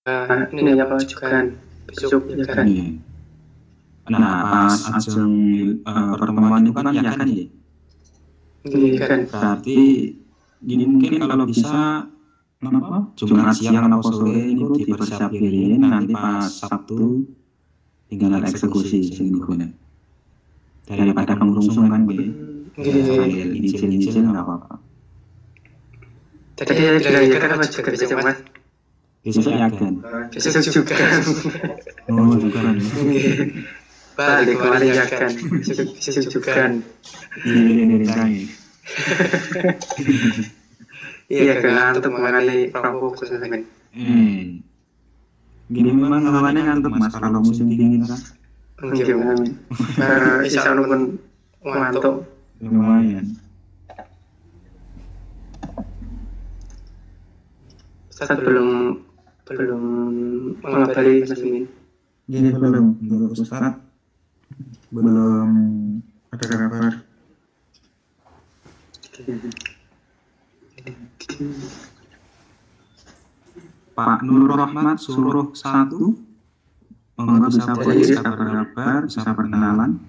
ini apa ajukan besok ya kan. Nah pas ajeng pertemuan itu kan ya kan ya. Iya kan. Berarti gini mungkin kalau bisa apa Jumat siang atau sore ini dipersiapkan nanti pas Sabtu tinggal eksekusi sing niku daripada kamu rungsung kan nggih. Sambil nyicil-nyicil enggak apa-apa. Tadi saya bilang ya kan apa juga besok Mas. Besok ya kan. Besok juga. Oh juga. Balik kemarin ya kan. Besok juga. Ini. Iya kan ngantuk mengenai fokus kan. Gini memang lawannya ngantuk Mas kalau musim dingin kan. Iya amin. Bisa nunggu ngantuk. Lumayan. Saat belum mengabari Mas Min. Gini belum menurut Ustaz belum ada kabar. Pak Nur Rahmat Suruh 1 monggo bisa berkabar, bisa perkenalan.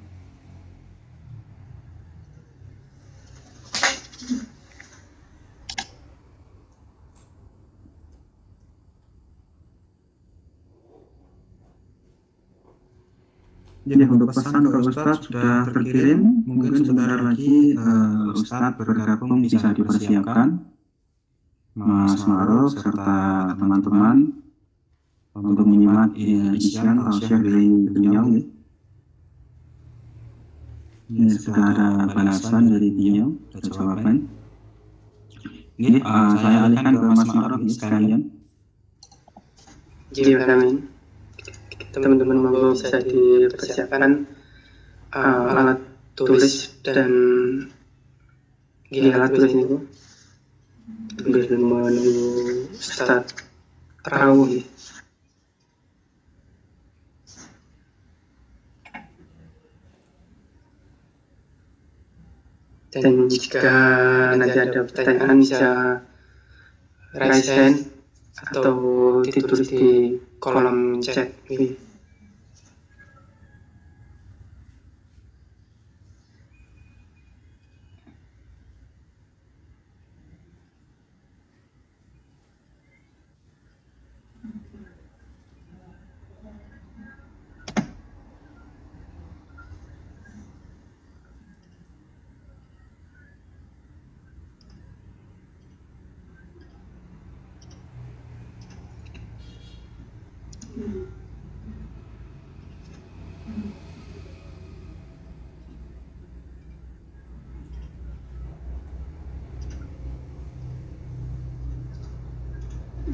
Jadi untuk pesan ke Ustadz sudah terkirim, mungkin sebentar lagi Ustadz bergabung bisa dipersiapkan Mas Ma'ruf serta teman-teman untuk menyimak isian tausiah dari beliau. Ini sudah ada balasan dari beliau, ada jawaban. Ini saya alihkan ke Mas Ma'ruf sekalian. Jadi amin. Teman-teman monggo bisa dipersiapkan alat tulis dan alat tulis ini sambil menunggu start tarawih. Dan jika nanti ada pertanyaan bisa raise hand atau ditulis di kolom chat ini.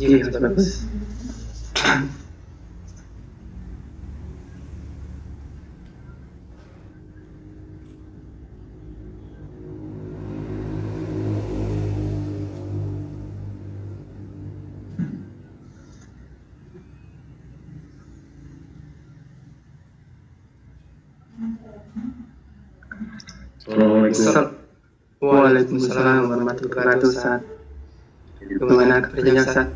Jadi bagus. Waalaikumsalam warahmatullahi wabarakatuh. Bagaimana kabarnya Ustaz?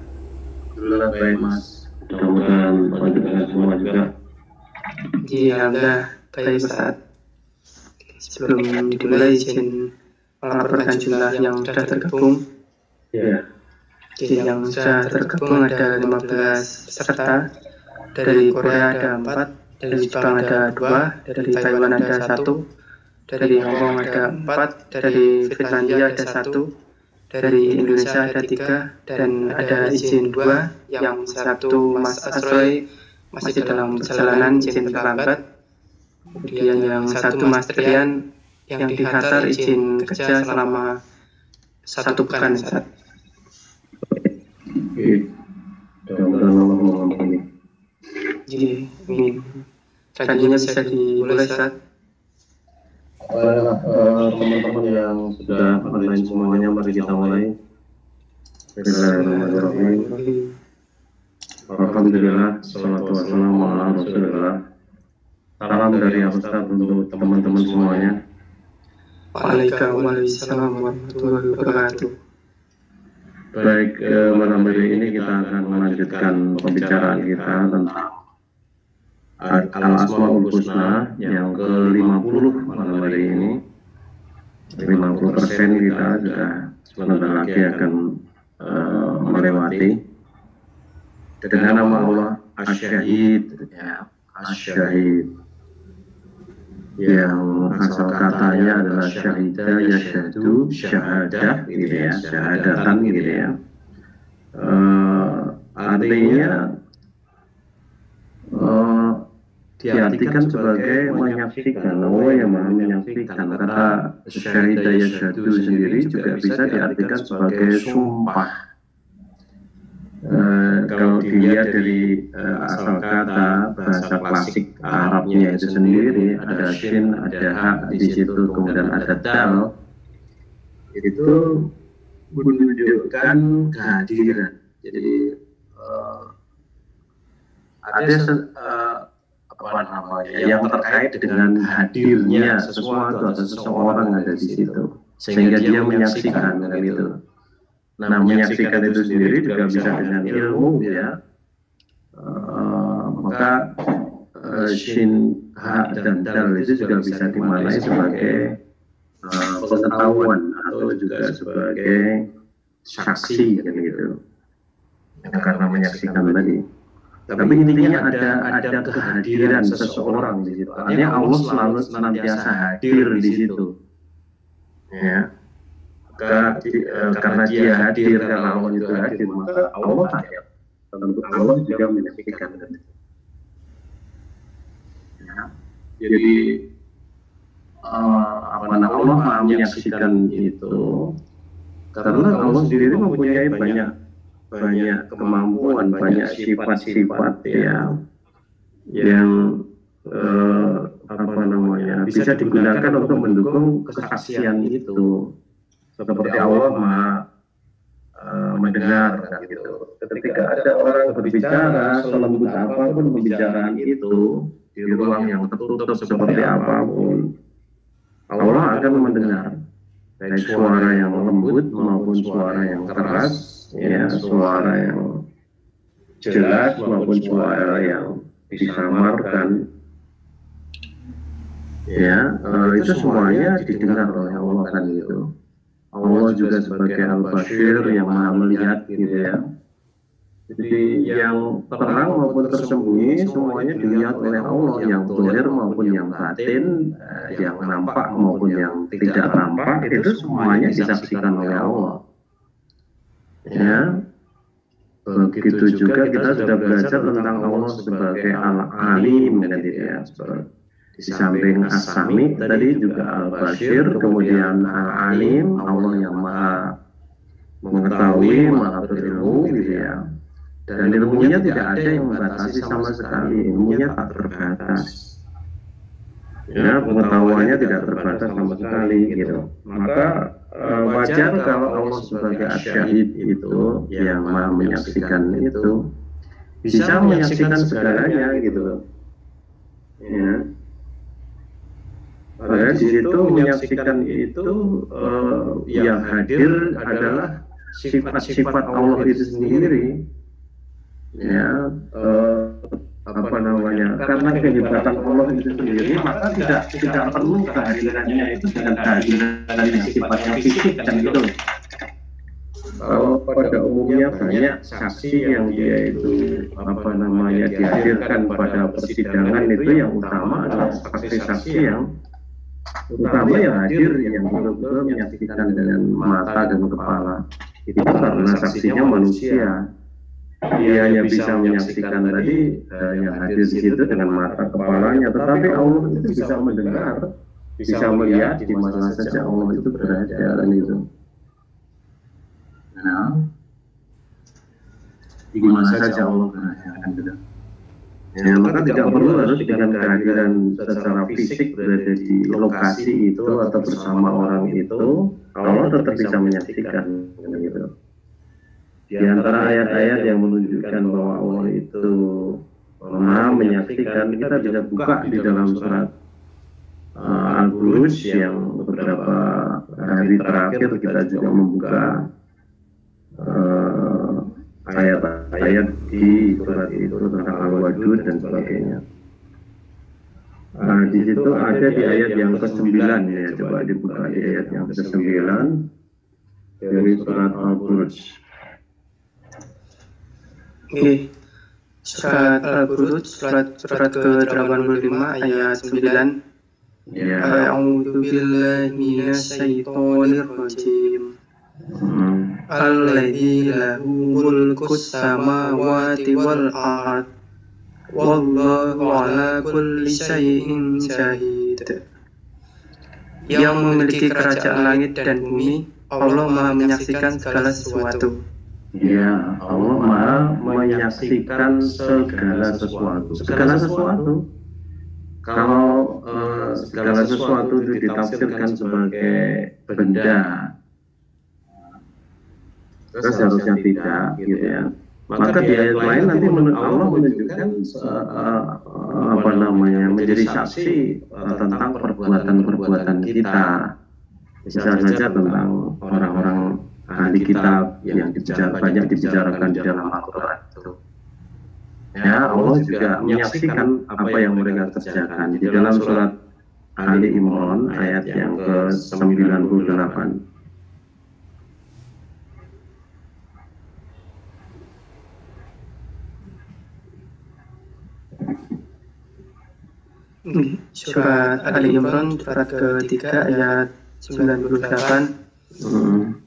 Alhamdulillah baik Mas. Mudah-mudahan teman-teman semua juga. Alhamdulillah baik Ustaz. Sebelum dimulai izin melaporkan jumlah yang sudah tergabung. Ya. Jadi yang sudah tergabung ada 15 peserta. Dari Korea ada 4, dari Jepang ada 2, dari Taiwan ada 1, dari Hong Kong ada 4, dari Finlandia ada 1, dari Indonesia ada 3, dan ada izin 2, yang 1 Mas Asroy masih dalam perjalanan izin terlambat, kemudian yang 1 Mas Trian yang di Qatar izin kerja selama 1 pekan. Jadi ini kajiannya bisa dimulai Ustaz. Baiklah teman-teman yang sudah online semuanya, mari kita mulai. Bismillahirrahmanirrahim. Alhamdulillah, salatu wassalamu ala rasulillah. Salam dari Ustaz untuk teman-teman semuanya. Waalaikumsalam warahmatullahi wabarakatuh. Baik, malam hari ini kita akan melanjutkan pembicaraan kita tentang Al-Asmaul Husna yang ke-50 malam hari ini. 50% kita sudah sebentar lagi akan melewati. Dengan nama Allah Asy-Syahid, ya, Asy-Syahid, yang asal katanya adalah syahidah, yashhadu, syahadah, gitu ya, syahadatan, gitu ya. Artinya diartikan sebagai menyaksikan, Allah yang maha menyaksikan. Kata syahidah, yashhadu sendiri juga bisa diartikan sebagai sumpah. Kalau dilihat dari asal kata bahasa klasik Arabnya itu sendiri, ada shin, ada ha di situ, kemudian ada dal, itu menunjukkan kehadiran. Jadi ada apa namanya yang terkait dengan hadirnya sesuatu atau seseorang ada di situ, sehingga dia menyaksikan gitu. Nah, menyaksikan itu sendiri juga bisa dengan ilmu, ya. Maka shin, ha, dan dal itu juga bisa dimaknai sebagai pengetahuan atau juga sebagai saksi, gitu. Karena menyaksikan tadi. Tapi intinya ada kehadiran seseorang di situ. Artinya Allah selalu senantiasa hadir di situ. Ya. Karena dia hadir, karena Allah itu hadir, maka Allah hadir. Tentu Allah juga menyaksikan. Ya. Jadi Allah maha menyaksikan itu karena Allah sendiri mempunyai banyak kemampuan, banyak sifat-sifat yang bisa digunakan untuk mendukung kesaksian itu. Seperti Allah maha mendengar, kan gitu. Ketika ada orang berbicara, selembut apapun pembicaraan itu, di ruang yang tertutup seperti apapun, Allah akan mendengar. Baik suara yang lembut maupun suara yang keras, ya, suara yang jelas maupun suara yang disamarkan. Ya, itu semuanya didengar oleh Allah, kan gitu. Allah juga sebagai Al-Bashir yang maha melihat, gitu ya. Jadi yang terang maupun tersembunyi semuanya dilihat oleh Allah, yang zahir maupun yang batin, yang nampak maupun yang tidak nampak, itu semuanya disaksikan oleh Allah. Ya, begitu juga kita sudah belajar tentang Allah sebagai Al-Alim, kan gitu ya. Di samping As-Sami tadi juga Al-Bashir, kemudian Al-Alim, Allah yang maha mengetahui, maha berilmu, gitu ya. Dan ilmunya tidak ada yang membatasi sama sekali, ilmunya tak terbatas. Ya, pengetahuannya tidak terbatas sama sekali, gitu. Maka wajar kalau Allah sebagai Asy-Syahid itu yang maha menyaksikan itu bisa menyaksikan segalanya, gitu. Ya. Padahal di situ menyaksikan itu yang hadir adalah sifat-sifat Allah itu sendiri. Ya, karena kehebatan Allah itu sendiri, maka tidak perlu kehadirannya itu dengan kehadiran sifatnya fisik, dan gitu. Kalau pada umumnya banyak saksi yang dia itu dihadirkan pada persidangan, itu yang utama adalah saksi-saksi yang utama yang hadir, yang betul-betul menyaksikan dengan mata dan kepala. Itu karena saksinya manusia. Dia hanya bisa menyaksikan tadi yang hadir di situ dengan mata kepalanya, tetapi Allah itu bisa mendengar, bisa melihat di mana saja Allah itu berada, dan itu. Nah, di mana saja Allah berada, kan gitu. Ya, maka tidak perlu harus dengan kehadiran secara fisik berada di lokasi itu atau bersama orang itu, Allah tetap bisa menyaksikan, gitu. Di antara ayat-ayat yang menunjukkan bahwa Allah itu maha menyaksikan, kita bisa buka di dalam surat Al-Buruj yang beberapa hari terakhir kita juga membuka ayat-ayat di surat itu tentang Al-Wadud dan sebagainya. Di situ ada di ayat yang ke-9 ya, coba dibuka di ayat yang ke-9 dari surat Al-Buruj. Oke. Surat Al-Buruj, surat ke-85 ayat 9. Ya. A'udzu billahi minasyaitonir rajim. Alladzi lahu mulkus samawati wal ard. Wallahu ala kulli syai'in syahid. Yang memiliki kerajaan langit dan bumi, Allah Maha menyaksikan segala sesuatu. Ya, Allah Maha menyaksikan segala sesuatu. Segala sesuatu. Kalau segala sesuatu itu ditafsirkan sebagai benda, terus harusnya tidak, gitu ya. Maka di ayat lain nanti Allah menunjukkan menjadi saksi tentang perbuatan-perbuatan kita. Bisa saja tentang orang-orang ahli kitab yang banyak dibicarakan di dalam Al-Quran itu. Ya, Allah juga menyaksikan apa yang mereka kerjakan di dalam surat Ali Imran ayat yang ke-98. Surat Ali Imran surat ke-3 ayat 98.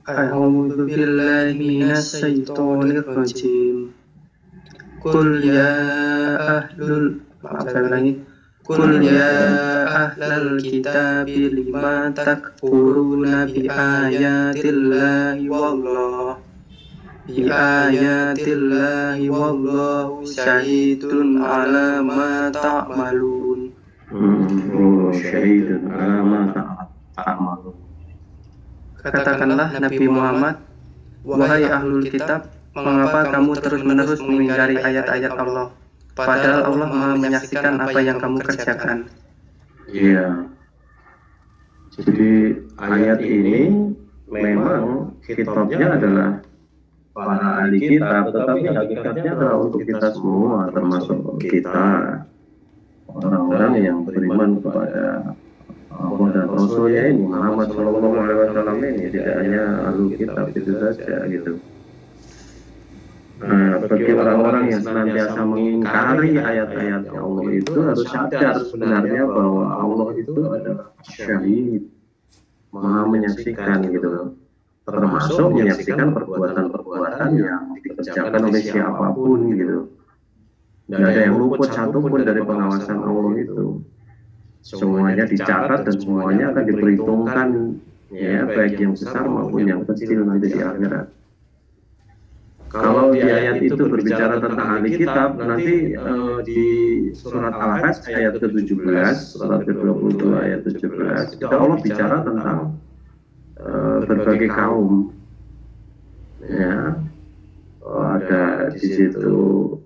A'udzu billahi minasyaitonir rajim. Qul ya ahlal kitabi lima takfuruna bi ayatillahi wallahu syahidun ala ma ta'malun. Syahidun ala ma ta'malun. Katakanlah Nabi Muhammad, wahai ahlul kitab, mengapa kamu terus-menerus mengingkari ayat-ayat Allah, padahal Allah Maha menyaksikan apa yang kamu kerjakan. Iya. Jadi ayat ini memang kitabnya adalah para ahli kitab, tetapi hakikatnya adalah untuk kita semua, termasuk kita orang-orang yang beriman kepada Allah dan Rasulnya ini, Muhammad SAW ini, tidak hanya ahli kitab itu saja gitu. Bagi orang-orang yang senantiasa mengingkari ayat-ayat Allah itu harus sadar sebenarnya bahwa Allah itu adalah syahid, Maha menyaksikan gitu, termasuk menyaksikan perbuatan-perbuatan yang dikerjakan oleh siapapun gitu. Tidak ada yang luput satupun dari pengawasan Allah itu. Semuanya dicatat dan semuanya akan diperhitungkan, ya, baik yang besar maupun yang kecil nanti di akhirat. Kalau di ayat itu berbicara tentang ahli kitab, nanti di surat Al-Hajj ayat ke-17, surat ke-22 ayat 17, itu Allah bicara tentang berbagai kaum. Ya, ada di situ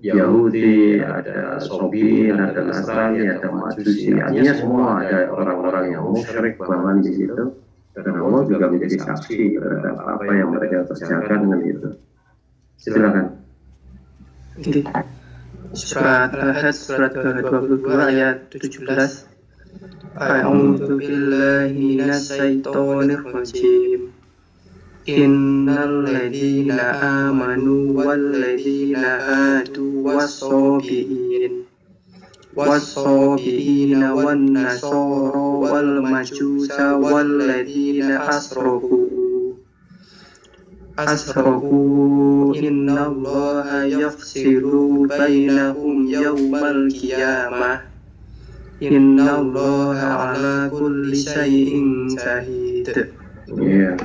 Yahudi, ada Sobiin, ada Nasrani, ada Majusi, artinya semua ada orang-orang yang musyrik bahkan di situ. Dan Allah juga menjadi saksi terhadap apa yang mereka kerjakan dengan itu. Silakan. Surat Al-Hajj surat ke-22 ayat 17. A'udzu billahi minasyaitonir rajim. Innal ladzina amanu wal ladzina hadu was-sabiin wan nasara wal majusa wal ladzina asraku innallaha yafsilu bainahum yawmal qiyamah innallaha ala kulli syai'in syahid. Yeah.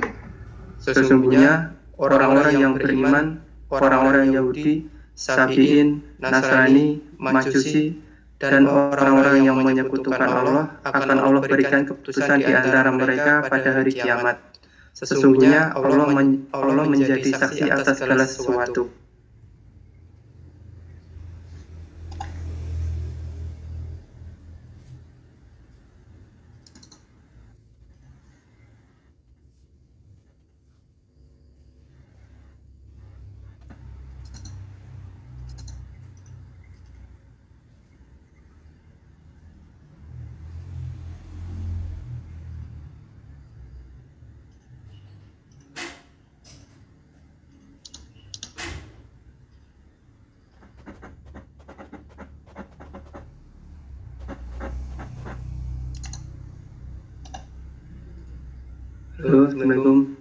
Sesungguhnya orang-orang yang beriman, orang-orang Yahudi, Sabiin, Nasrani, Majusi, dan orang-orang yang menyekutukan Allah akan Allah berikan keputusan di antara mereka pada hari kiamat. Sesungguhnya Allah menjadi saksi atas segala sesuatu. Halo, Assalamualaikum.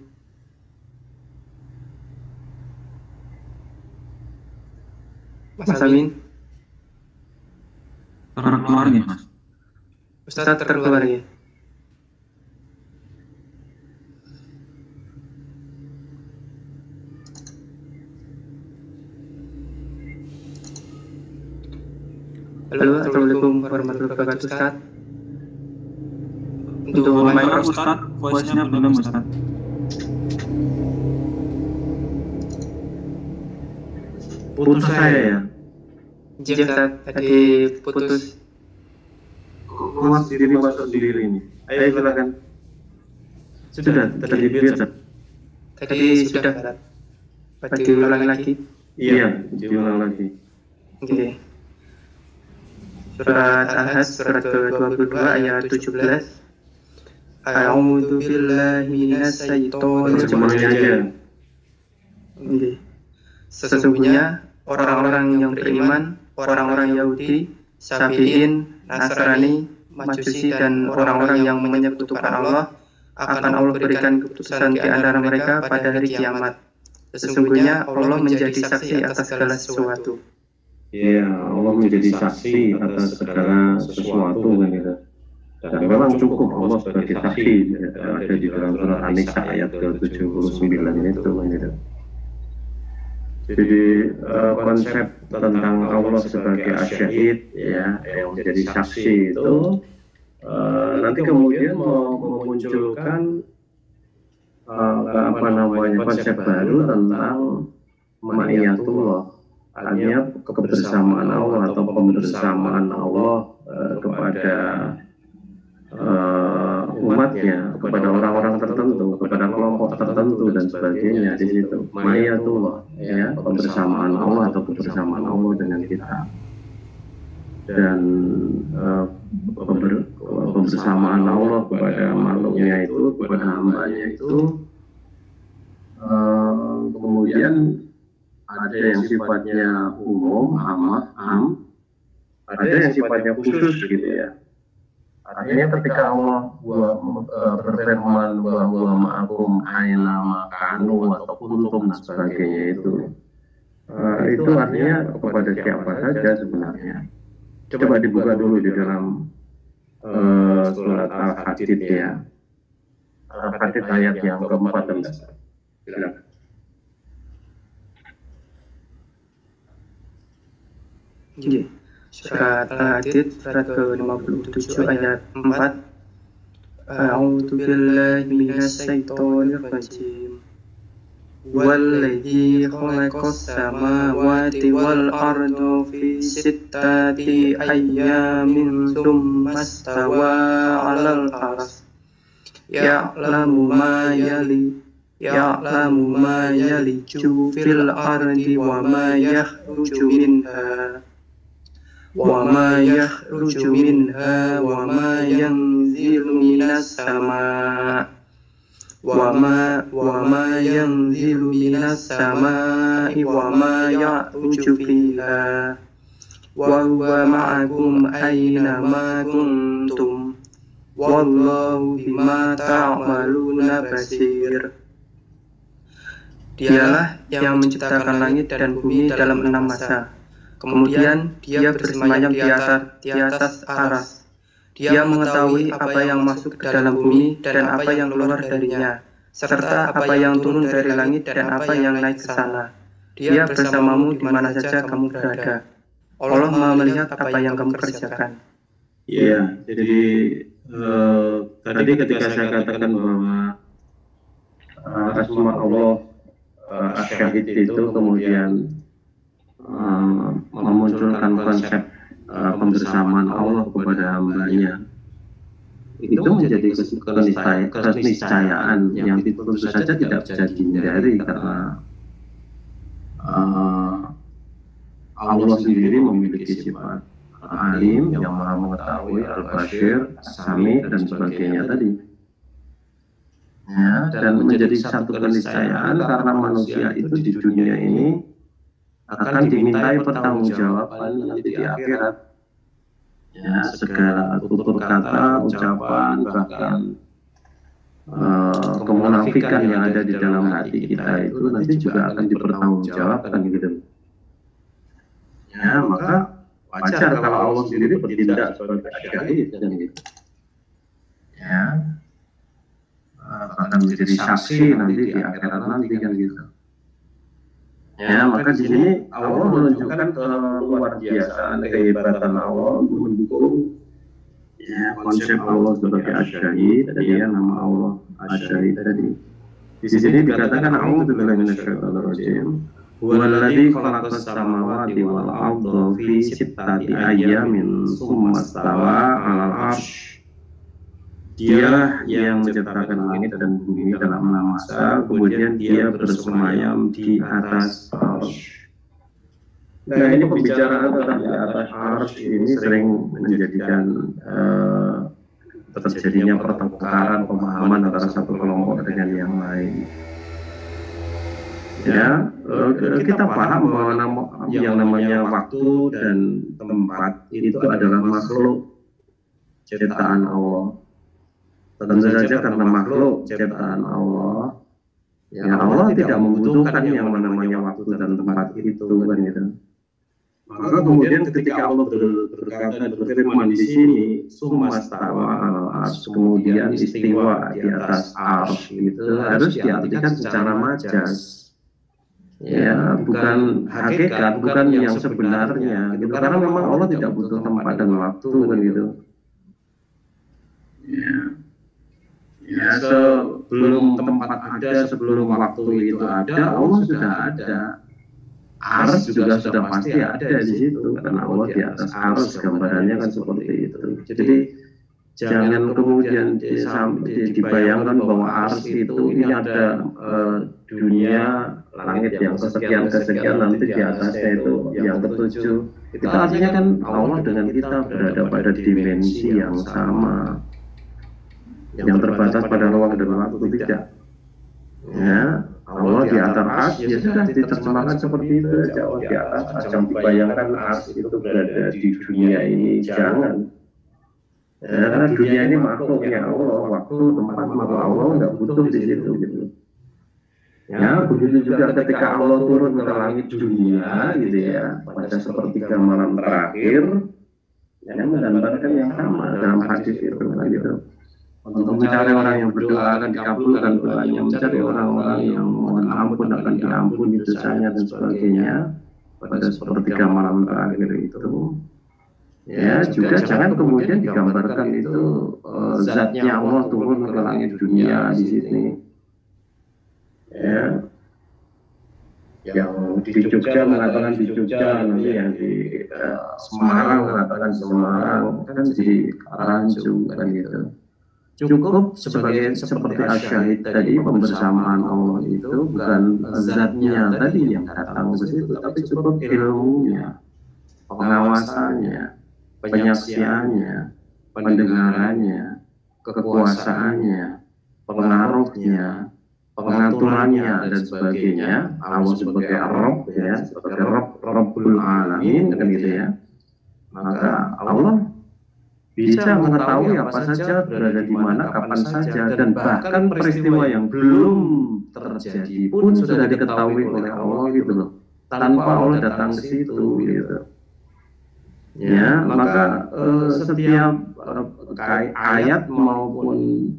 Mas Amin. Terkeluar nih Mas. Ustadz terkeluar ya. Halo, Assalamualaikum warahmatullahi wabarakatuh, Ustadz. Untuk Baik Ustadz, voice-nya belum Ustadz. Putus saya ya. Iya, Ustadz, tadi putus. Keluar sendiri masuk sendiri ini. Ayo silakan. Sudah tadi biasa. Tadi sudah, Ustadz. Berarti ulang lagi. Iya, diulang lagi. Oke. Surat Al-Hajj surat ke-22 ayat 17. A'udzu billahi minasy syaithanir Semuanya aja. rajim. Sesungguhnya orang-orang yang beriman, orang-orang Yahudi, Syafi'in, Nasrani, Majusi dan orang-orang yang menyekutukan Allah akan Allah berikan keputusan di antara mereka pada hari kiamat. Sesungguhnya Allah menjadi saksi atas segala sesuatu. Ya, Allah menjadi saksi atas segala sesuatu kan gitu. Dan memang cukup Allah sebagai saksi ada di dalam surat An-Nisa ayat ke-79 itu kan gitu. Jadi konsep tentang Allah sebagai asyahid ya yang menjadi saksi itu nanti kemudian memunculkan konsep baru tentang ma'iyatullah. Artinya kebersamaan Allah atau pembersamaan Allah kepada umatnya, kepada orang-orang tertentu, kepada kelompok tertentu dan sebagainya di situ. Ma'iyatullah, ya, pembersamaan Allah atau kebersamaan Allah dengan kita. Dan pembersamaan Allah kepada makhluknya itu, kepada hambanya itu, kemudian ada yang sifatnya umum, am, ada yang sifatnya khusus gitu ya. Artinya ketika Allah berfirman bahwa ma'akum aina makanu atau kuntum dan sebagainya itu artinya kepada siapa saja sebenarnya. Coba dibuka dulu di dalam surat Al-Hadid ya. Al-Hadid ayat yang ke-14. Silakan. Iya. Surat Al-Hadid surat ke-57 ayat 4. A'udzu billahi minasy syaithanir rajim. Walladzi khalaqas samawati wal arda fi sittati ayyamin tsumma stawa 'alal 'arsy ya'lamu ma yaliju fil ardi wa ma yakhruju minha وما يخرج منها وما ينزل من السماء وما ينزل من السماء وما يعرج فيها وهو معكم أينما كنتم والله بما تعملون بصير. Dialah yang menciptakan langit dan bumi dalam 6 masa. Kemudian dia bersemayam di atas aras. Dia mengetahui apa yang masuk ke dalam bumi dan apa yang keluar darinya, serta apa yang turun dari langit dan apa yang naik ke sana. Dia bersamamu di mana saja kamu berada. Allah Maha melihat apa yang kamu kerjakan. Iya, jadi tadi ketika saya katakan bahwa asma Allah asyahid itu kemudian memunculkan konsep pembersamaan Allah kepada hambanya, itu menjadi keniscayaan yang tentu saja tidak bisa dihindari karena Allah sendiri memiliki sifat alim yang maha mengetahui, al-Bashir, As-Sami dan sebagainya tadi. Ya, dan menjadi satu keniscayaan karena manusia itu di dunia ini akan dimintai pertanggungjawaban nanti di akhirat. Ya, segala tutur kata, ucapan, bahkan kemunafikan yang ada di dalam hati kita itu nanti juga akan dipertanggungjawabkan gitu. Ya, maka wajar kalau Allah sendiri bertindak sebagai syahid dan gitu. Ya, akan menjadi saksi nanti di akhirat nanti kan gitu. Ya, maka di sini Allah menunjukkan luar biasaan kehebatan Allah, mendukung ya konsep Allah sebagai asyahid tadi ya, nama Allah asyahid tadi. Di sini dikatakan a'udzubillahi minasyaitonir rajim. Huwallazi khalaqas samawati wal arda fi sittati ayyamin tsumma stawa 'alal 'arsy. Dialah yang menciptakan langit dan bumi dalam 6 masa, kemudian dia bersemayam di atas arsy. Nah, ini pembicaraan tentang di atas arsy ini sering menjadikan terjadinya pertengkaran pemahaman antara satu kelompok dengan yang lain. Ya, kita paham bahwa yang namanya waktu dan tempat itu adalah makhluk ciptaan Allah. Tentu saja karena makhluk ciptaan Allah, ya Allah tidak membutuhkan yang namanya waktu dan tempat itu kan gitu. Maka kemudian ketika Allah berkata dan berfirman di sini, summa stawa 'alal 'arsy, kemudian istiwa di atas arsy, itu harus diartikan secara majas. Ya, bukan hakikat, bukan yang sebenarnya gitu. Karena memang Allah tidak butuh tempat dan waktu kan gitu. Ya, sebelum tempat ada, sebelum waktu itu ada, Allah sudah ada. Arsy juga sudah pasti ada di situ, karena Allah di atas arsy, gambarannya kan seperti itu. Jadi jangan kemudian dibayangkan bahwa arsy itu ini ada dunia langit yang kesekian nanti di atasnya itu yang ketujuh. Itu artinya kan Allah dengan kita berada pada dimensi yang sama, yang terbatas pada ruang dan waktu tidak. Ya, Allah di atas arsy, ya sudah diterjemahkan seperti itu saja. Allah di atas arsy, jangan dibayangkan arsy itu berada di dunia ini, jangan. Ya, karena dunia ini makhluknya Allah, waktu, tempat, makhluk Allah nggak butuh di situ gitu. Ya, begitu juga ketika Allah turun ke langit dunia gitu ya, pada sepertiga malam terakhir, yang menggambarkan yang sama dalam hadis itu kan gitu. Untuk mencari orang yang berdoa akan dikabulkan doanya, mencari orang-orang yang mohon ampun akan diampuni dosanya dan sebagainya pada sepertiga malam terakhir itu. Ya, juga jangan kemudian digambarkan itu zatnya Allah turun ke langit dunia di sini. Ya, yang di Jogja mengatakan di Jogja, nanti yang di Semarang mengatakan Semarang, kan di Rancu kan gitu. Cukup sebagai seperti asyahid tadi, pembersamaan Allah itu bukan zatnya tadi yang datang ke situ, tapi cukup ilmunya, pengawasannya, penyaksiannya, pendengarannya, kekuasaannya, pengaruhnya, pengaturannya dan sebagainya. Allah sebagai Rabb ya, sebagai Rabbul Alamin kan gitu ya. Maka Allah bisa mengetahui apa saja, berada di mana, kapan saja, dan bahkan peristiwa yang belum terjadi pun sudah diketahui oleh Allah gitu loh, tanpa Allah datang ke situ gitu. Ya, maka setiap ayat maupun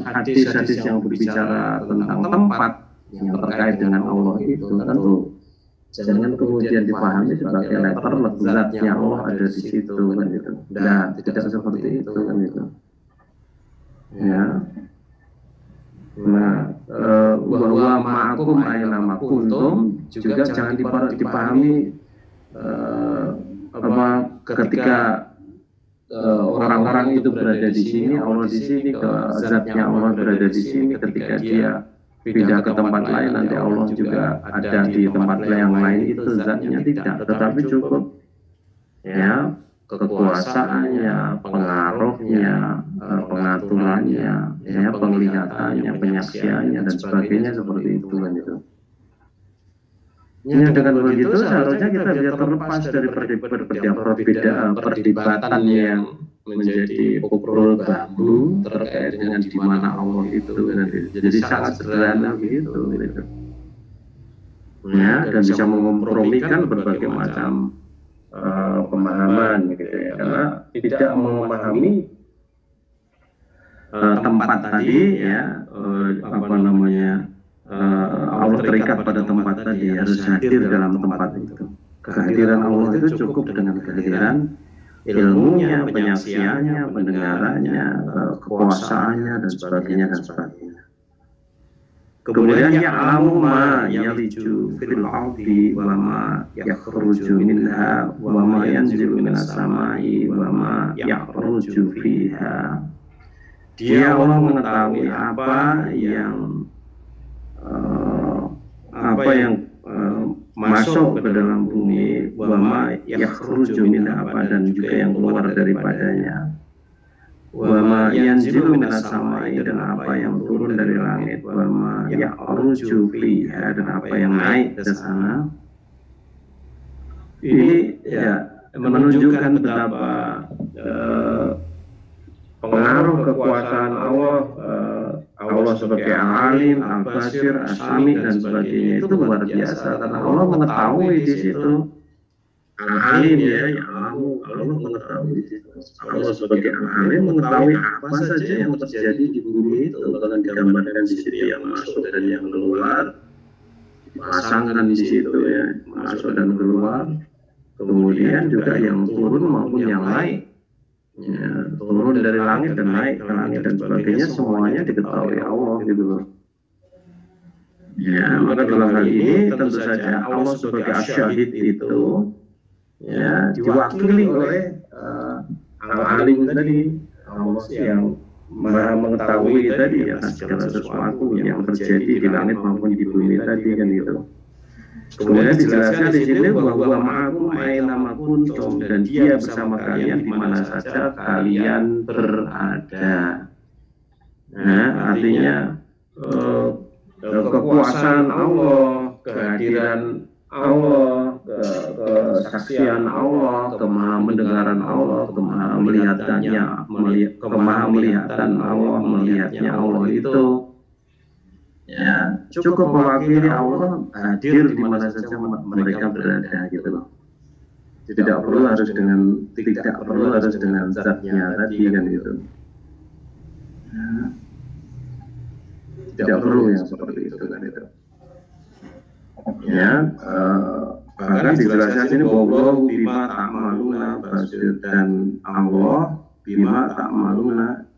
hadis-hadis yang berbicara tentang tempat yang terkait dengan Allah itu tentu jangan kemudian dipahami sebagai letter zatnya Allah ada di situ kan gitu. Nah, tidak seperti itu kan gitu. Ya. Nah, bahwa ma'akum aina kuntum juga jangan dipahami ketika orang-orang itu berada di sini, Allah di sini, zatnya Allah berada di sini, ketika dia pindah ke tempat lain nanti Allah juga ada di tempat yang lain, itu zatnya tidak, tetapi cukup ya kekuasaannya, pengaruhnya, pengaturannya, ya penglihatannya, penyaksiannya dan sebagainya seperti itu kan itu. Ya, dengan begitu seharusnya kita bisa terlepas dari perdebatan yang menjadi pokok bambu terkait dengan di mana Allah itu kan, jadi sangat sederhana begitu gitu. Ya, dan bisa mengkompromikan berbagai macam pemahaman gitu ya, karena tidak memahami tempat tadi ya, apa namanya, Allah terikat pada tempat tadi, harus hadir dalam tempat itu. Kehadiran Allah itu cukup dengan kehadiran ilmunya, penyaksiannya, pendengarannya, kekuasaannya dan sebagainya dan sebagainya. Kemudian ya'lamu ma yaliju fil ardi wa ma yakhruju minha wa ma yanzilu minas samai wa ma yakhruju fiha. Dia Allah mengetahui apa yang masuk ke dalam bumi, wa ma yakhruju minha, dan juga yang keluar daripadanya. Wa ma yanzilu minas samai, dan apa yang turun dari langit, wa ma ya'ruju fiha, dan apa yang naik ke sana. Ini ya menunjukkan betapa pengaruh kekuasaan Allah, Allah sebagai Al-Alim, Al-Basir, As-Sami dan sebagainya itu luar biasa, karena Allah mengetahui di situ. Al-Alim ya, Allah mengetahui di situ. Allah sebagai Al-Alim mengetahui apa saja yang terjadi di bumi itu, bahkan digambarkan di situ yang masuk dan yang keluar, dipasangkan di situ ya, masuk dan keluar. Kemudian juga yang turun maupun yang naik, ya, turun dari langit dan naik ke langit dan sebagainya, semuanya diketahui Allah gitu loh. Ya, maka dalam hal ini tentu saja Allah sebagai Asy-Syahid itu ya diwakili oleh Al-Alim tadi, Allah yang Maha mengetahui tadi atas segala sesuatu yang terjadi di langit maupun di bumi tadi kan gitu. Kemudian dijelaskan di sini bahwa ma'akum aina ma kuntum, dan Dia bersama kalian di mana saja kalian berada. Nah, artinya kekuasaan Allah, kehadiran Allah, kesaksian Allah, kemahamdengaran Allah, kemahamelihattan Allah, melihatnya Allah itu ya cukup mewakili Allah hadir di mana saja mereka berada gitu loh. Tidak perlu harus dengan zatnya tadi kan gitu. Tidak perlu yang seperti itu kan itu. Ya, bahkan dijelaskan sini bahwa bima ta'maluna basir, dan Allah bima ta'maluna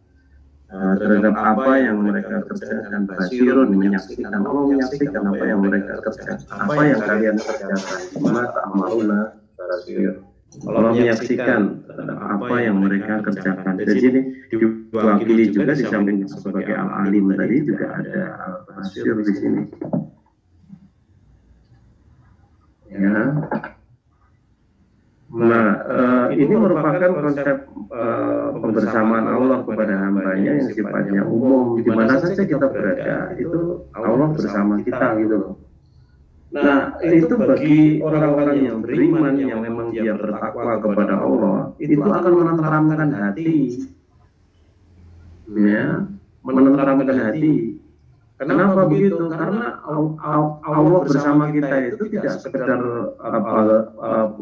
terhadap apa yang mereka kerjakan, basirun menyaksikan, Allah menyaksikan apa yang mereka kerjakan, apa yang kalian kerjakan, bima ta'maluna basir, Allah menyaksikan terhadap apa yang mereka kerjakan. Jadi ini diwakili juga di samping sebagai Al-Alim tadi juga ada Al-Basir di sini. Ya. Nah, ini merupakan konsep pembersamaan Allah kepada hambanya yang sifatnya umum. Di mana saja kita berada, itu Allah bersama kita gitu loh. Nah, itu bagi orang-orang yang beriman, yang memang dia bertakwa kepada Allah, itu akan menenteramkan hati. Ya, menenteramkan hati. Kenapa begitu? Karena Allah bersama kita itu tidak sekedar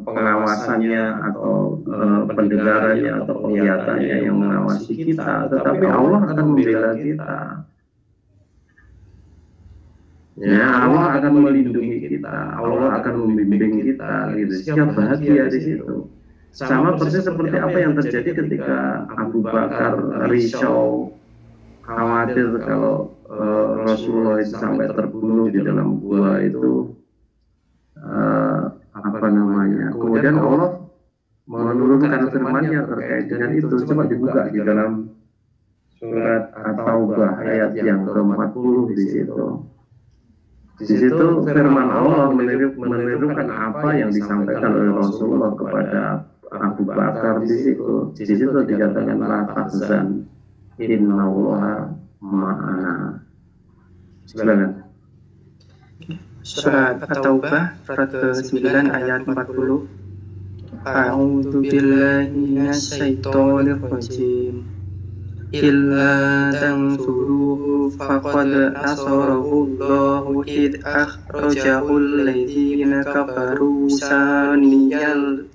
pengawasannya atau pendengarannya atau penglihatannya yang mengawasi kita, tetapi Allah akan membela kita. Ya, Allah akan melindungi kita, Allah akan membimbing kita, gitu. Siap bahagia di situ. Sama persis seperti apa yang terjadi ketika Abu Bakar risau, khawatir kalau Rasulullah itu sampai terbunuh di dalam gua itu, kemudian Allah menurunkan firman-Nya terkait dengan itu. Coba dibuka di dalam surat At-Taubah ayat yang ke-40 di situ. Di situ firman Allah menirukan apa yang disampaikan oleh Rasulullah kepada Abu Bakar di situ. Di situ dikatakan la tahzan innallaha ma'ana. Silakan. Surat At-Taubah surat ke-9 ayat 40. A'udzu billahi minasyaitonir rajim. Illa tansuruhu faqad nasarahu Allahu id akhrajahu alladziina kafaru saniyal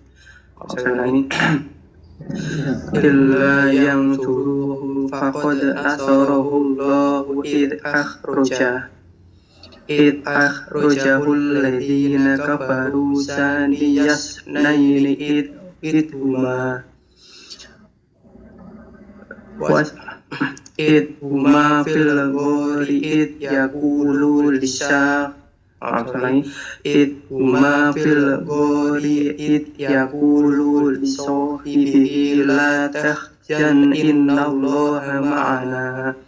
Illa yansuruhu faqad nasarahu Allahu id akhrajahu alladziina kafaru saniyas naini id huma fil ghori id yaqulu lisahibihi la tahzan innallaha ma'ana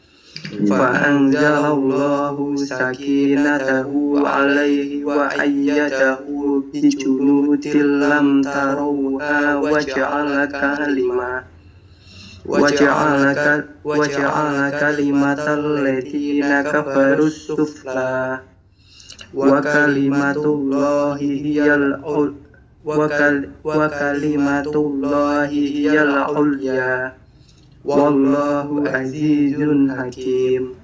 fa'anzalallahu sakinatahu alaihi wa ayyadahu bijunudin lam tarawha wa ja'ala kalimatal ladzina kafaru sufla wa kalimatullahi hiyal ulya wallahu azizun hakim.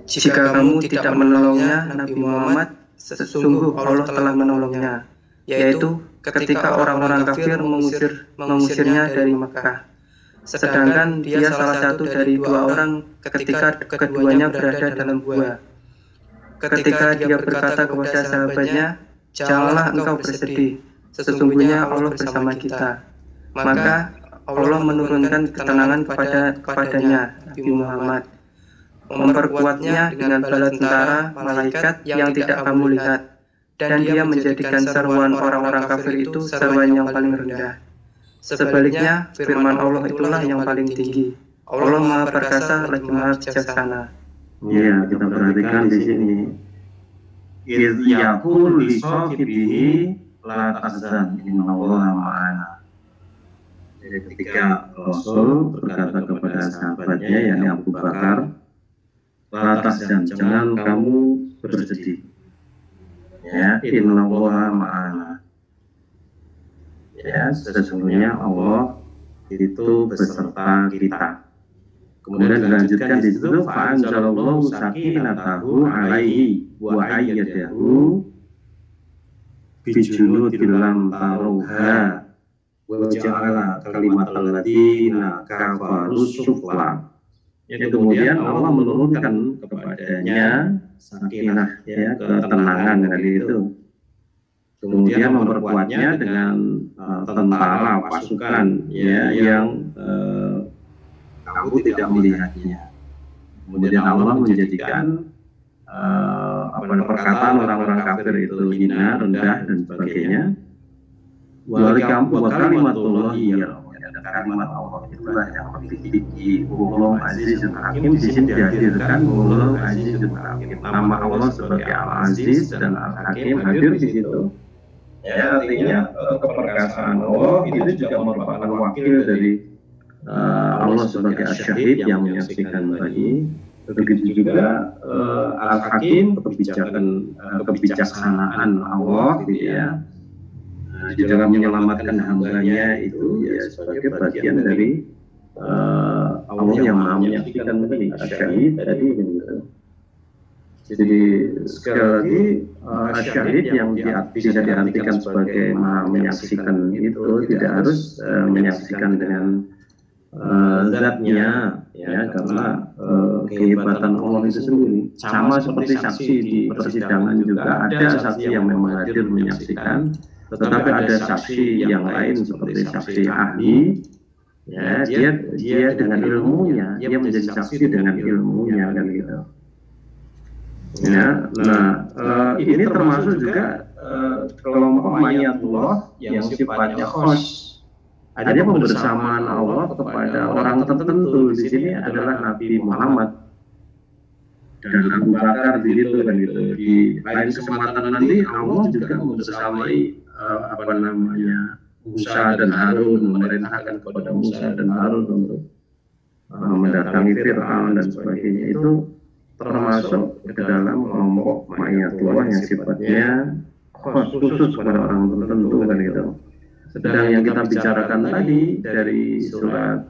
Jika kamu tidak menolongnya, Nabi Muhammad, sesungguh Allah telah menolongnya, yaitu ketika orang-orang kafir mengusirnya dari Makkah. Sedangkan dia salah satu dari dua orang ketika keduanya berada dalam gua. Ketika dia berkata kepada sahabatnya, "Janganlah engkau bersedih, sesungguhnya Allah bersama kita." Maka Allah menurunkan ketenangan kepadanya, Nabi Muhammad, memperkuatnya dengan bala tentara malaikat yang tidak kamu lihat, dan dia menjadikan seruan orang-orang kafir itu seruan yang paling rendah. Sebaliknya, firman Allah itulah yang paling tinggi. Allah Maha Perkasa lagi Maha Bijaksana. Ya, kita perhatikan di sini. Idh yaqulu li sahibihi la tahzan innallaha ma'ana. Jadi ketika Rasul berkata kepada sahabatnya, yakni Abu Bakar, la tahzan, jangan kamu bersedih. Ya, innallaha ma'ana. Ya, sesungguhnya Allah itu beserta kita. Kemudian dilanjutkan di situ, fa'anzalallahu sakinatahu alaihi wa ayyadahu bijunudin lam tarawha wa ja'ala kalimatal ladzina kafaru sufla. Kemudian Allah menurunkan kepadanya sakinah, ya, ketenangan dari itu. Kemudian memperkuatnya dengan tentara pasukan, ya, yang kamu tidak melihatnya. Kemudian Allah menjadikan perkataan orang-orang kafir itu hina, rendah, dan sebagainya. Wa kalimatullahi, kalimat Allah itulah yang lebih tinggi. Wallahu azizun hakim. Di sini dihadirkan Wallahu azizun hakim. Nama Allah sebagai Al-Aziz dan Al-Hakim hadir di situ. Ya, artinya keperkasaan Allah itu juga merupakan wakil dari Allah sebagai Asy-Syahid yang menyaksikan tadi. Begitu juga Al-Hakim, kebijaksanaan Allah, gitu ya, di dalam menyelamatkan hambanya itu, ya, sebagai bagian dari Allah yang Maha menyaksikan tadi, Asy-Syahid tadi, gitu. Jadi sekali lagi Asy-Syahid yang bisa diartikan sebagai Maha menyaksikan itu tidak harus menyaksikan dengan zatnya, ya, karena kehebatan Allah itu sendiri. Sama seperti saksi di persidangan juga ada saksi yang memang hadir menyaksikan, tetapi ada saksi yang lain seperti saksi ahli, ya, dia dengan ilmunya, dia menjadi saksi dengan ilmunya, kan gitu. Ya, nah ini termasuk juga kelompok ma'iyatullah yang sifatnya khos. Ada pembersamaan Allah kepada orang tertentu. Di sini adalah Nabi Muhammad dan Abu Bakar di situ, kan gitu. Di lain kesempatan nanti Allah juga membersamai Musa dan Harun, memerintahkan kepada Musa dan Harun untuk mendatangi Fir'aun dan sebagainya. Itu termasuk ke dalam kelompok ma'iyatullah yang sifatnya khusus pada orang tertentu kan gitu. Sedang yang kita bicarakan tadi dari surat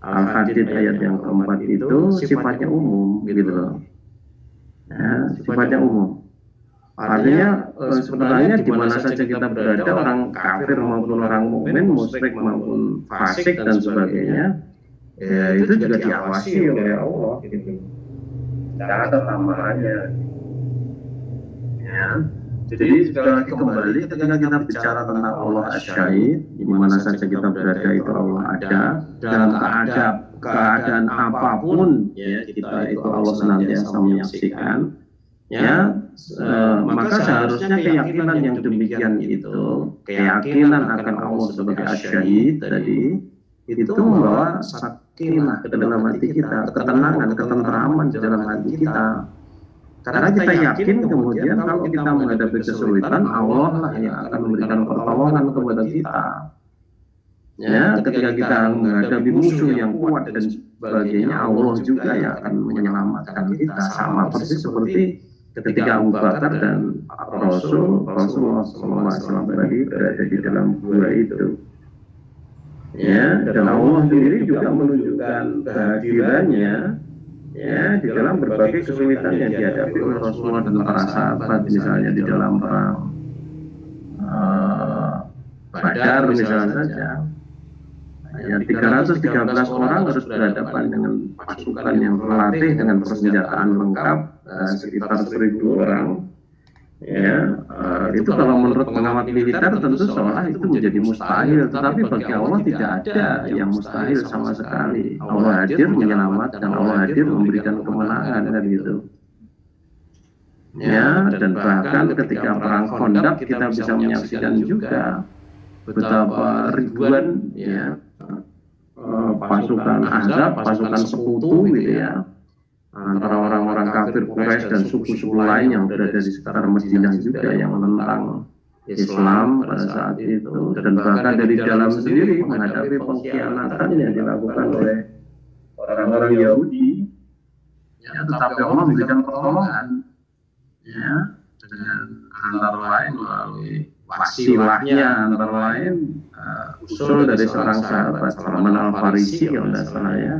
Al-Hadid ayat yang keempat itu sifatnya umum gitu loh. Ya, sifatnya umum. Artinya sebenarnya di mana saja kita berada, orang kafir maupun orang mukmin, musyrik maupun fasik dan sebagainya, ya itu juga diawasi oleh Allah gitu. Catat amalannya. Ya. Jadi sekali lagi kembali ketika kita bicara tentang Allah Asy-Syahid, di mana saja kita berada itu Allah ada, dalam keadaan apapun ya kita itu Allah senantiasa menyaksikan. Ya, maka seharusnya keyakinan yang demikian itu, keyakinan akan Allah sebagai Asy-Syahid tadi, itu membawa sakinah ke dalam hati kita, ketenangan, ketenteraman di dalam hati kita. Karena kita yakin kemudian kalau kita menghadapi kesulitan, Allah lah yang akan memberikan pertolongan kepada kita. Ya, ketika kita menghadapi musuh yang kuat dan sebagainya, Allah juga yang akan menyelamatkan kita. Sama persis seperti ketika Abu Bakar dan Rasulullah SAW tadi berada di dalam gua itu. Ya, dan Allah sendiri juga menunjukkan kehadirannya ya di dalam berbagai kesulitan yang dihadapi oleh Rasulullah dan para sahabat, misalnya di dalam perang Badar misalnya saja. Ya, 313 orang harus berhadapan dengan pasukan yang terlatih dengan persenjataan lengkap sekitar 1.000 orang. Ya, itu kalau menurut pengamat militer tentu seolah itu menjadi mustahil, tetapi bagi Allah tidak ada yang mustahil sama sekali. Allah hadir menyelamatkan, Allah hadir memberikan kemenangan kan gitu. Ya, dan bahkan ketika perang Khandaq kita bisa menyaksikan juga betapa ribuan ya pasukan Ahzab, pasukan sekutu gitu ya, antara orang-orang kafir Quraisy dan suku-suku lain yang berada di sekitar Madinah juga yang menentang Islam pada saat itu, dan bahkan dari dalam sendiri menghadapi pengkhianatan yang dilakukan oleh orang-orang Yahudi. Ya, tetapi Allah memberikan pertolongan ya dengan antara lain melalui wasilahnya, antara lain usul dari seorang sahabat Salman Al-Farisi kalau tidak salah ya,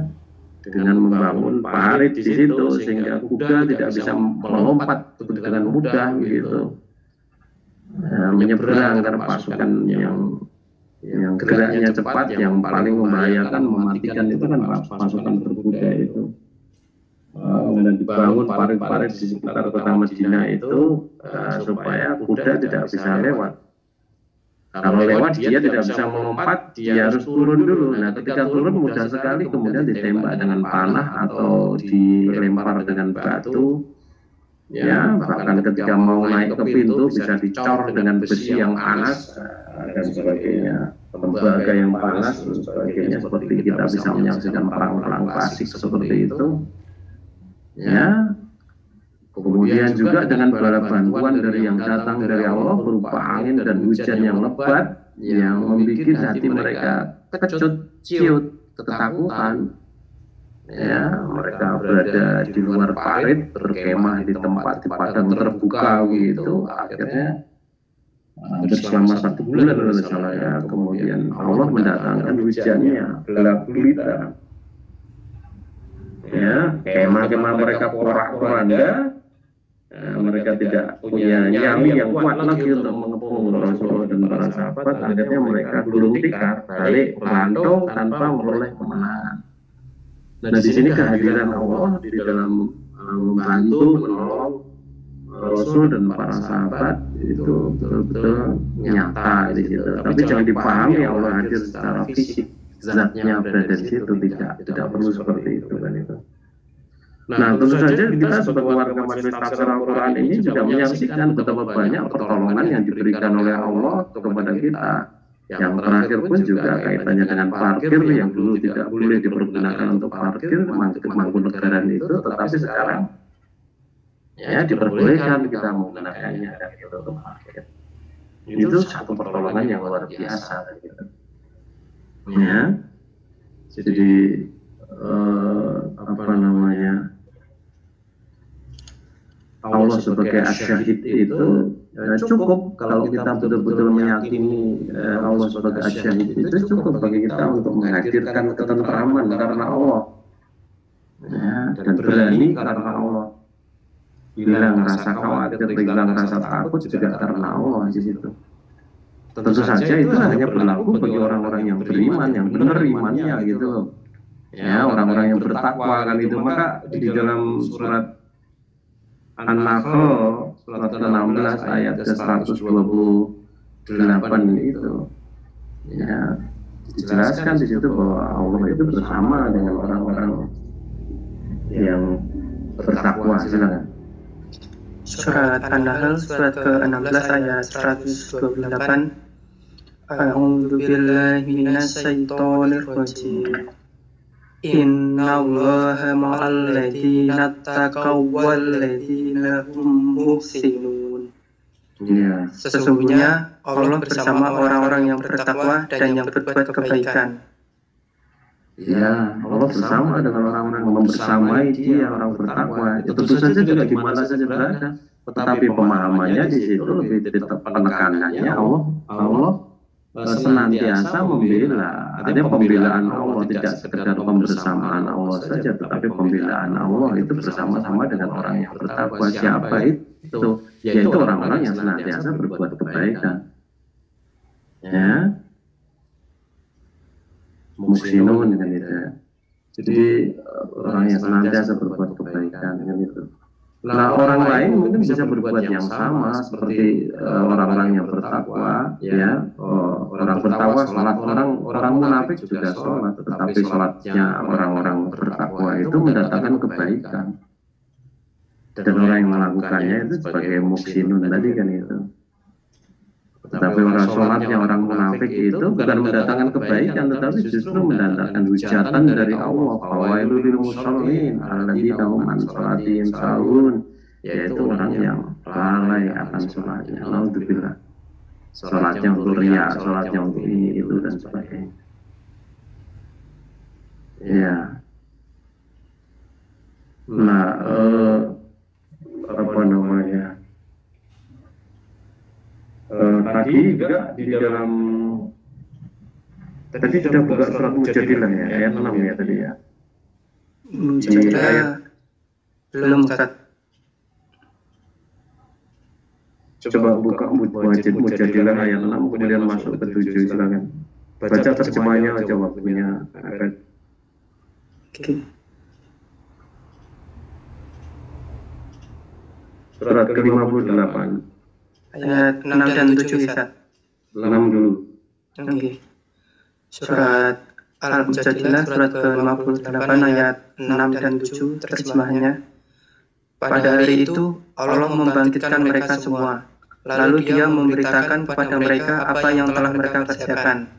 dengan membangun parit di situ sehingga kuda tidak bisa melompat dengan mudah begitu, menyeberang karena pasukan yang geraknya cepat, yang paling membahayakan mematikan itu kan pasukan berkuda itu. Dan dibangun parit-parit di sekitar kota Madinah itu supaya kuda tidak bisa lewat. Kalau lewat dia tidak bisa melompat, dia harus turun dulu. Nah, ketika turun mudah sekali kemudian ditembak dengan panah atau dilempar dengan batu. Ya, bahkan ketika mau naik ke pintu bisa dicor dengan besi yang panas dan sebagainya, tembaga yang panas dan sebagainya, seperti kita bisa menyaksikan perang-perang klasik seperti itu. Ya. Kemudian juga dengan bala bantuan dari yang datang dari Allah berupa angin dan hujan yang lebat yang membuat hati mereka kecut, ciut, ketakutan. Ya, mereka berada di luar parit, berkemah di tempat di padang terbuka gitu. Akhirnya selama 1 bulan kalau salah ya. Kemudian Allah mendatangkan hujannya, gelap gulita. Ya, kemah-kemah mereka porak-poranda. Mereka tidak punya nyali yang kuat lagi untuk mengepung Rasulullah dan para sahabat. Akhirnya mereka gulung tikar, balik melantau tanpa memperoleh kemenangan. Nah, di sini kehadiran Allah di dalam membantu menolong Rasul dan para sahabat itu betul-betul nyata di situ. Tapi jangan dipahami Allah hadir secara fisik, zatnya berada di situ, tidak perlu seperti itu kan itu. Nah, tentu saja kita sebagai warga majelis tafsir Al-Quran ini juga menyaksikan betapa banyak pertolongan yang diberikan oleh Allah kepada kita. Yang terakhir pun juga kaitannya dengan parkir yang dulu tidak boleh dipergunakan untuk parkir, Mangkunegaran itu, tetapi sekarang ya diperbolehkan kita menggunakannya untuk parkir. Itu satu pertolongan yang luar biasa. Ya, jadi apa namanya? Allah sebagai Asy-Syahid itu cukup. Kalau kita betul-betul meyakini Allah sebagai Asy-Syahid itu cukup bagi kita untuk menghadirkan ketentraman karena Allah, ya, dan berani karena Allah. Hilang rasa khawatir, hilang rasa takut juga karena Allah di situ. Tentu saja itu hanya berlaku bagi orang-orang yang beriman, yang benar imannya gitu loh. Ya, orang-orang yang bertakwa kan itu. Maka di dalam surat An-Nahl surat ke-16 ayat ke-128 itu, ya, dijelaskan di situ bahwa Allah itu bersama dengan orang-orang yang bertakwa. Silakan. Surat An-Nahl surat ke-16 ayat 128. A'udzu billahi minasyaitonir rajim. Innallaha ma'al ladzina taqaw wal ladzina hum muhsinun. Ya, Sesungguhnya Allah bersama orang-orang yang bertakwa dan yang berbuat kebaikan. ya, Allah bersama dengan orang-orang yang membersamai dia, orang bertakwa. Itu tentu saja juga di mana saja berada. Tetapi pemahamannya di situ lebih penekanannya Allah senantiasa membela. Artinya pembelaan Allah tidak sekedar pembersamaan Allah saja, tetapi pembelaan Allah itu bersama-sama dengan orang yang bertakwa. Siapa itu? Yaitu orang-orang yang senantiasa berbuat kebaikan. Ya, muhsinun kan itu. Jadi orang yang senantiasa berbuat kebaikan kan itu. Nah, orang lain mungkin bisa berbuat yang sama seperti orang-orang yang bertakwa, ya. Orang bertakwa sholat, orang munafik juga sholat, tetapi sholatnya orang-orang bertakwa itu mendatangkan kebaikan. Dan orang yang melakukannya itu sebagai muhsinun tadi kan itu. Tetapi orang sholatnya orang munafik itu bukan mendatangkan kebaikan, tetapi justru mendatangkan hujatan dari Allah. Fawailul lil musallin alladzina hum an sholatihim sahun, yaitu orang yang lalai akan sholatnya. Alhamdulillah. Sholatnya untuk riya, sholatnya untuk ini itu dan sebagainya. Ya. Nah, apa namanya? Tadi juga di dalam tadi sudah buka surat Mujadilah ya, ayat 6 ya tadi ya. Mujadilah belum, Ustaz. Coba buka Mujadilah ayat 6 kemudian masuk ke 7, silakan. Baca terjemahnya aja waktunya. Oke. Surat ke-58. Ayat 6 dan 7 Ustaz. 6 dulu. Oke. Surat Al-Mujadilah surat ke-58 ayat 6 dan 7 terjemahnya. Pada hari itu Allah membangkitkan mereka semua, lalu Dia memberitakan kepada mereka apa yang telah mereka kerjakan.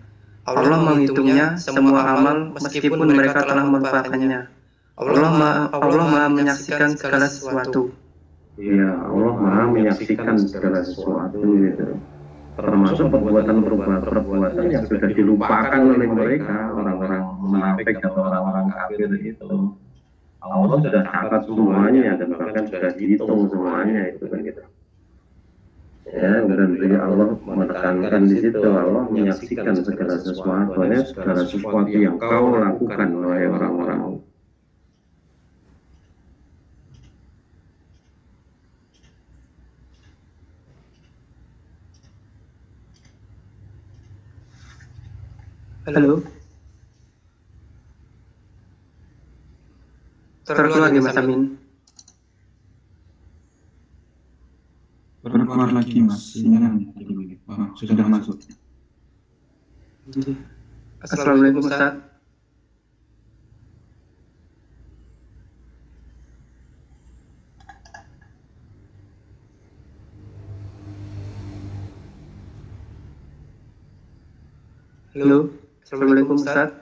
Allah menghitungnya semua amal meskipun mereka telah melupakannya. Allah Maha menyaksikan segala sesuatu. Iya, Allah Maha menyaksikan segala sesuatu gitu. Termasuk perbuatan yang sudah dilupakan oleh mereka, orang-orang munafik atau orang-orang kafir itu. Allah sudah catat semuanya dan bahkan sudah dihitung semuanya itu kan gitu. Ya, dan Allah menekankan di situ, Allah menyaksikan segala sesuatu, segala sesuatu yang kau lakukan oleh orang-orang. Halo. Terkeluar di Mas Amin. Keluar lagi Mas, sinyalnya sudah masuk. Assalamualaikum Ustaz. Halo. Assalamualaikum Ustaz.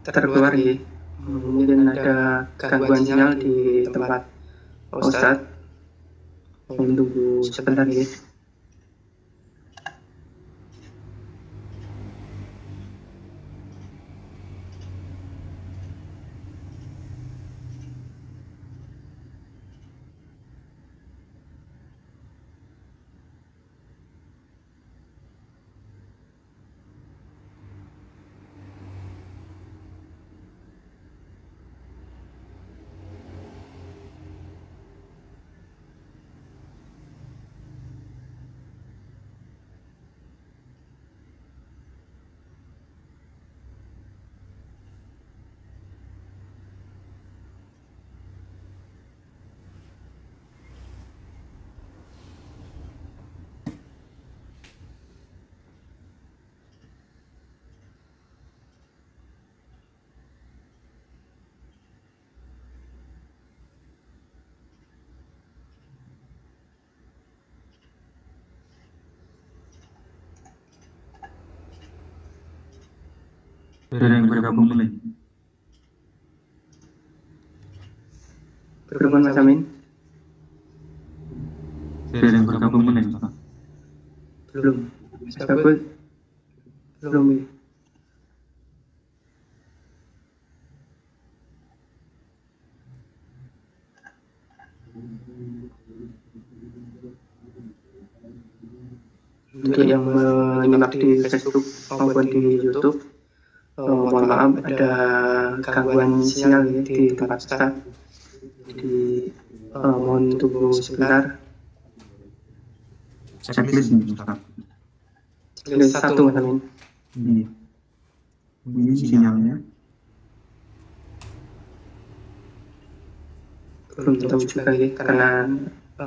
Terkeluar ya. Mungkin ada gangguan sinyal di tempat Ustaz. Tunggu sebentar ya. Ada yang bergabung mulai. Bergabung Mas Amin? Ada yang bergabung mulai, Pak. Belum. Mas Bagul? Belum. Untuk yang menyimak di Facebook maupun di YouTube, mohon maaf ada gangguan sinyal ya, di tempat Ustaz. Jadi mohon tunggu sebentar. Checklist nih, Ustaz. Checklist 1 Mas Amin. Ini sinyalnya. Belum tahu juga ya, karena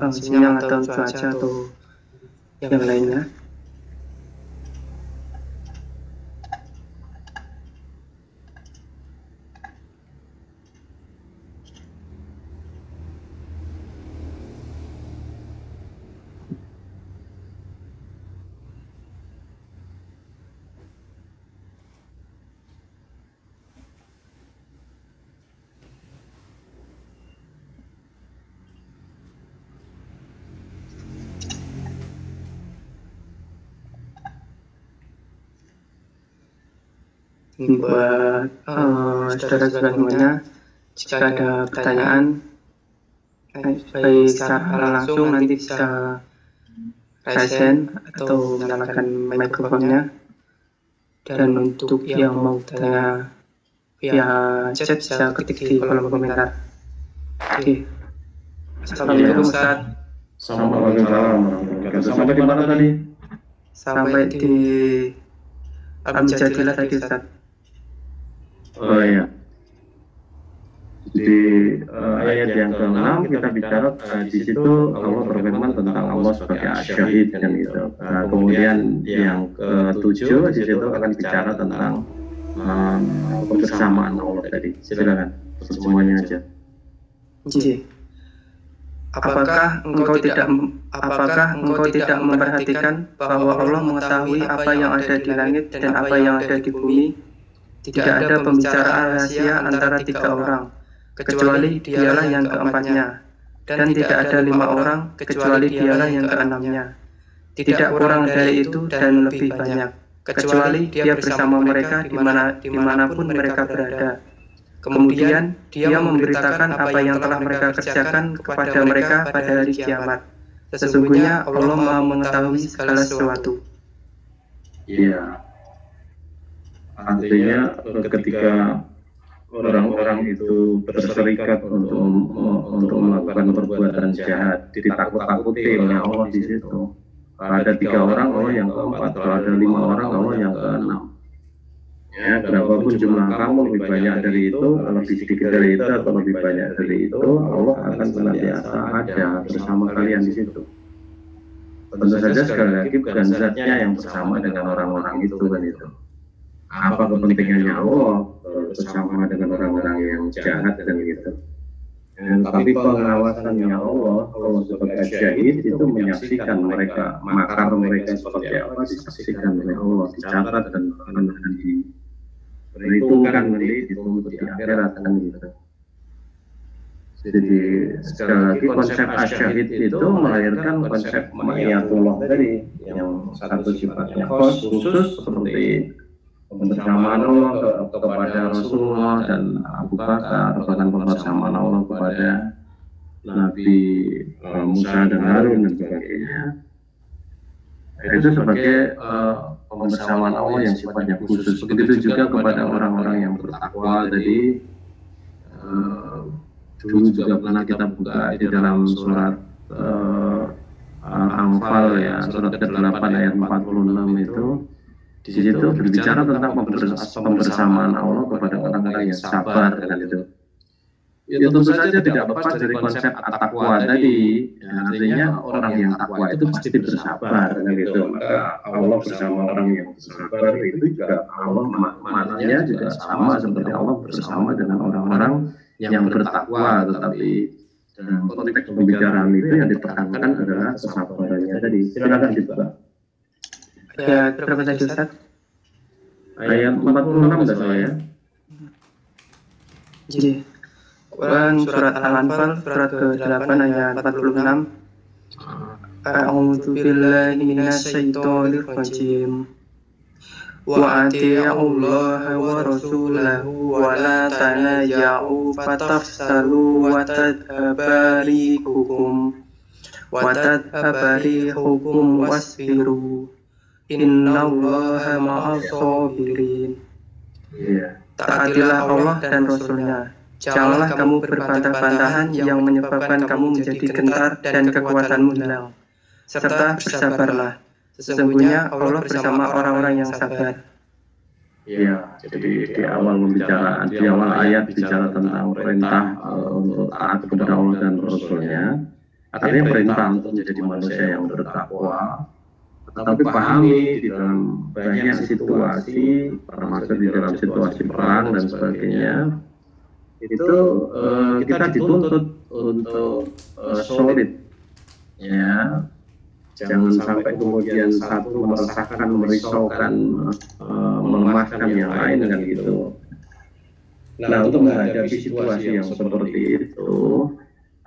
sinyal atau cuaca atau yang lainnya. Buat saudara-saudara semuanya, jika ada pertanyaan baik secara langsung nanti bisa raise hand atau menyalakan mikrofonnya, dan untuk yang mau tanya via chat bisa ketik di kolom komentar. Oke. Assalamualaikum Ustaz. Sampai di mana tadi? Sampai di Al-Mujadilah tadi Ustaz. Oh iya. Di ayat yang ke-6 kita bicara di situ Allah berfirman tentang Allah sebagai asyahid kan gitu. Kemudian yang ke-7 di situ akan bicara tentang kebersamaan Allah tadi. Silakan semuanya aja. Jadi, apakah engkau tidak memperhatikan bahwa Allah mengetahui apa yang ada di langit dan apa yang ada di bumi? Tidak ada pembicaraan rahasia antara 3 orang, kecuali dialah yang keempatnya, dan tidak ada 5 orang, kecuali dialah yang keenamnya. Tidak kurang dari itu dan lebih banyak, kecuali dia bersama mereka dimanapun mereka berada. Kemudian dia memberitakan apa yang telah mereka kerjakan kepada mereka pada hari kiamat. Sesungguhnya Allah Maha mengetahui segala sesuatu. Iya. Artinya ketika orang-orang itu berserikat untuk melakukan perbuatan jahat, ditakut-takuti oleh Allah di situ. Ada 3 orang Allah yang keempat, kalau ada 5 orang Allah yang keenam. Ya, berapapun jumlah kamu lebih banyak dari itu, lebih sedikit dari itu atau lebih banyak dari itu, Allah akan senantiasa ada bersama kalian di situ. Tentu saja sekali lagi bukan zatnya yang bersama dengan orang-orang itu kan itu. Apa kepentingannya Allah bersama dengan orang-orang yang jahat dan gitu. Tapi pengawasannya Allah sebagai syahid itu menyaksikan mereka, makar mereka seperti apa disaksikan oleh Allah, dicatat dan diperhitungkan nanti di akhirat kan gitu. Jadi sekali lagi konsep asyahid itu melahirkan konsep ma'iyatullah tadi yang satu sifatnya khusus seperti kebersamaan Allah kepada Rasulullah dan Abu Bakar, bahkan kebersamaan Allah kepada Nabi Musa dan Harun dan sebagainya. Itu sebagai kebersamaan Allah yang sifatnya khusus. Begitu juga kepada orang-orang yang bertakwa tadi. Dulu juga pernah kita buka di dalam surat Al-Anfal ya, surat ke-8 ayat 46 itu. Di situ berbicara tentang pembersamaan Allah kepada orang-orang yang sabar dengan itu. Ya tentu saja tidak lepas dari konsep at-taqwa tadi. Ya, artinya orang yang takwa itu pasti bersabar dengan itu. Maka Allah bersama orang yang bersabar itu juga Allah maknanya juga sama seperti Allah bersama dengan orang-orang yang bertakwa, tetapi dalam konteks pembicaraan itu yang ditekankan adalah kesabarannya tadi. Silakan juga. Ya, berapa tadi Ustaz? ayat 46 enggak salah ya. Jadi Quran surat Al-Anfal surat ke-8 ayat 46. A'udzu billahi minasyaitonir rajim. Wa atii'ullaha wa rasulahu wa la tanaza'u fatafsalu wa tadhhaba rihukum wasbiru innallaha ma'as sabirin. Taatilah Allah dan Rasulnya. Janganlah kamu berbantah-bantahan yang menyebabkan kamu menjadi gentar dan kekuatanmu hilang. Serta bersabarlah. Sesungguhnya Allah bersama orang-orang yang sabar. Ya, jadi di awal ayat bicara tentang perintah untuk taat kepada Allah dan Rasulnya. Artinya perintah untuk menjadi manusia yang bertakwa. Tapi pahami di dalam banyak situasi, termasuk di dalam situasi perang dan sebagainya, itu kita dituntut untuk solid, ya. Jangan sampai kemudian satu meresahkan, merisaukan, melemahkan yang lain kan gitu. Nah, untuk menghadapi situasi yang seperti itu,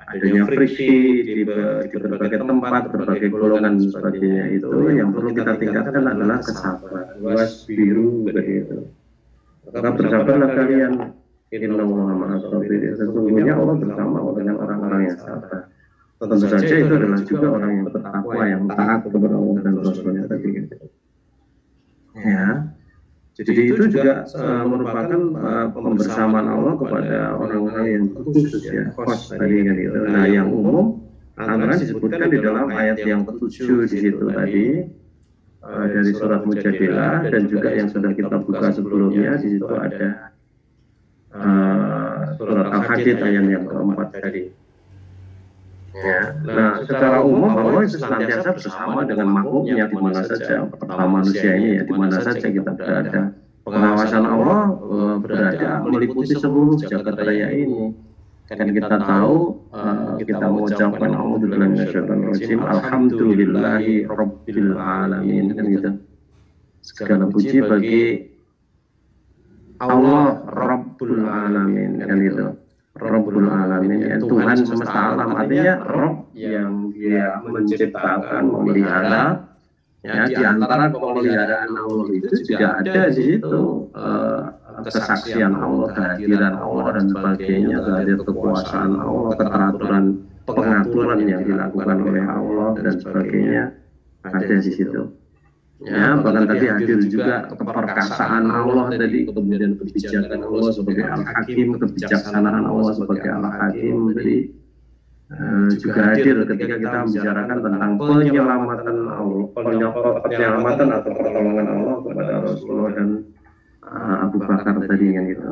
adanya friksi di berbagai tempat, berbagai golongan dan sebagainya, itu yang perlu kita tingkatkan adalah kesabaran. Wasbiru begitu. Maka bersabarlah kalian. Innallaha ma'as sabirin. Sesungguhnya Allah bersama dengan orang-orang yang sabar. Tentu saja itu adalah juga orang yang bertakwa, yang taat kepada Allah dan Rasulnya tadi. Ya, jadi itu juga merupakan pembersamaan Allah kepada orang-orang yang khusus, ya, khas tadi kan itu. Nah, yang umum antara disebutkan di dalam ayat yang ke-7 di situ tadi dari surat Mujadilah, dan juga yang sudah kita buka sebelumnya di situ ada surat Al-Hadid ayat yang ke-4 tadi. Ya. Nah, secara umum Allah itu senantiasa bersama dengan makhluknya di mana saja, pertama manusia ini ya, di mana saja kita berada. Pengawasan Allah berada meliputi seluruh jagat raya ini. Dan kita tahu, kita mengucapkan a'udzubillahi minasyaitonir rajim, alhamdulillahi rabbil alamin, kan gitu. Segala puji bagi Allah Rabbul Alamin, kan gitu. Rabbul Alamin, ya, Tuhan semesta alam, artinya Rabb yang dia menciptakan, memelihara. Ya, di antara pemeliharaan Allah itu juga ada di situ kesaksian Allah, kehadiran Allah dan sebagainya, kehadiran kekuasaan Allah, keteraturan pengaturan yang dilakukan oleh Allah dan sebagainya ada di situ. Ya, bahkan tadi hadir juga keperkasaan Allah tadi, kemudian kebijakan Allah sebagai Al-Hakim, kebijaksanaan Allah sebagai Al-Hakim tadi juga hadir ketika kita membicarakan tentang penyelamatan Allah, penyelamatan atau pertolongan Allah kepada Rasulullah dan Abu Bakar tadi kan gitu.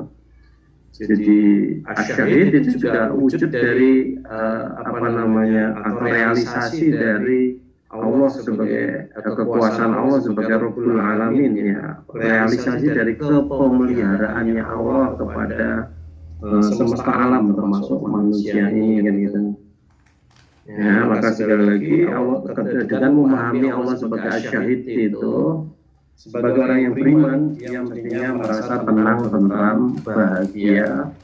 Jadi asyhad itu juga wujud dari atau realisasi dari Allah sebagai kekuasaan Allah sebagai Rabbul Alamin, ya, realisasi dari kepemeliharaannya Allah kepada semesta alam termasuk manusia ini kan gitu. Ya, maka sekali lagi Allah dengan memahami Allah sebagai asyhad itu, sebagai orang yang beriman, dia mestinya merasa tenang, tentram, bahagia,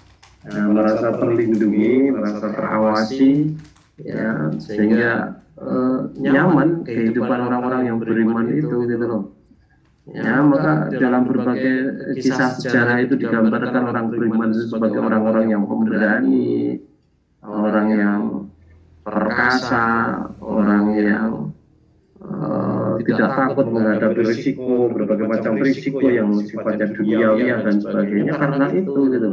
merasa terlindungi, merasa terawasi, ya, sehingga nyaman kehidupan orang-orang yang beriman itu gitu loh. Ya, maka dalam berbagai kisah sejarah itu digambarkan orang beriman itu sebagai orang-orang yang pemberani, orang yang perkasa, orang yang tidak takut menghadapi risiko, berbagai macam risiko yang sifatnya duniawi dan sebagainya, karena itu gitu.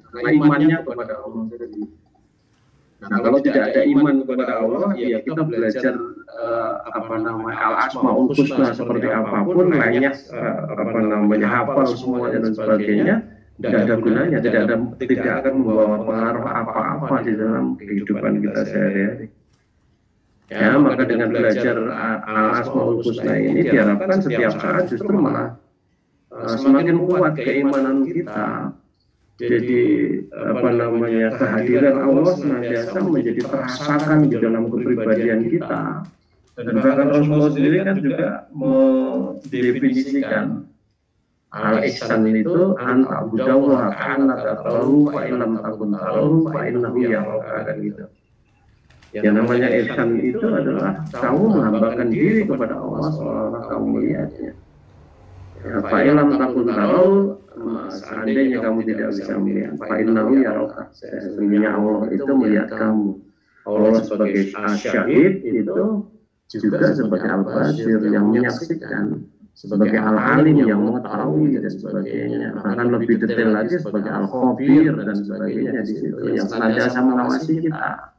Karena imannya kepada Allah. Nah, kalau tidak ada iman kepada Allah, ya kita belajar al-asmaul husna seperti apapun, lainnya hafal semuanya dan sebagainya, tidak ada gunanya, tidak akan membawa pengaruh apa-apa di dalam kehidupan kita sehari-hari. Ya, maka dengan belajar al-asmaul husna ini diharapkan setiap saat justru malah semakin kuat keimanan kita. Jadi kehadiran Allah senantiasa menjadi terasakan di dalam kepribadian kita, Dan bahkan Rasulullah sendiri kan juga mendefinisikan al-ihsan itu anta budawah ka'annaka tarahu fa illam takun tarahu fa innahu yaraka, kan gitu. Yang namanya ihsan itu adalah kamu menghambakan diri kepada Allah seolah-olah kamu melihatnya. Fa illam takun tarahu, seandainya kamu tidak bisa melihat, fa innahu yaraka, sesungguhnya Allah itu melihat kamu. Allah sebagai asyahid itu juga sebagai al-basir yang menyaksikan, sebagai al-alim yang mengetahui dan sebagainya, bahkan lebih detail lagi sebagai al-khabir dan sebagainya di situ yang senantiasa mengawasi kita.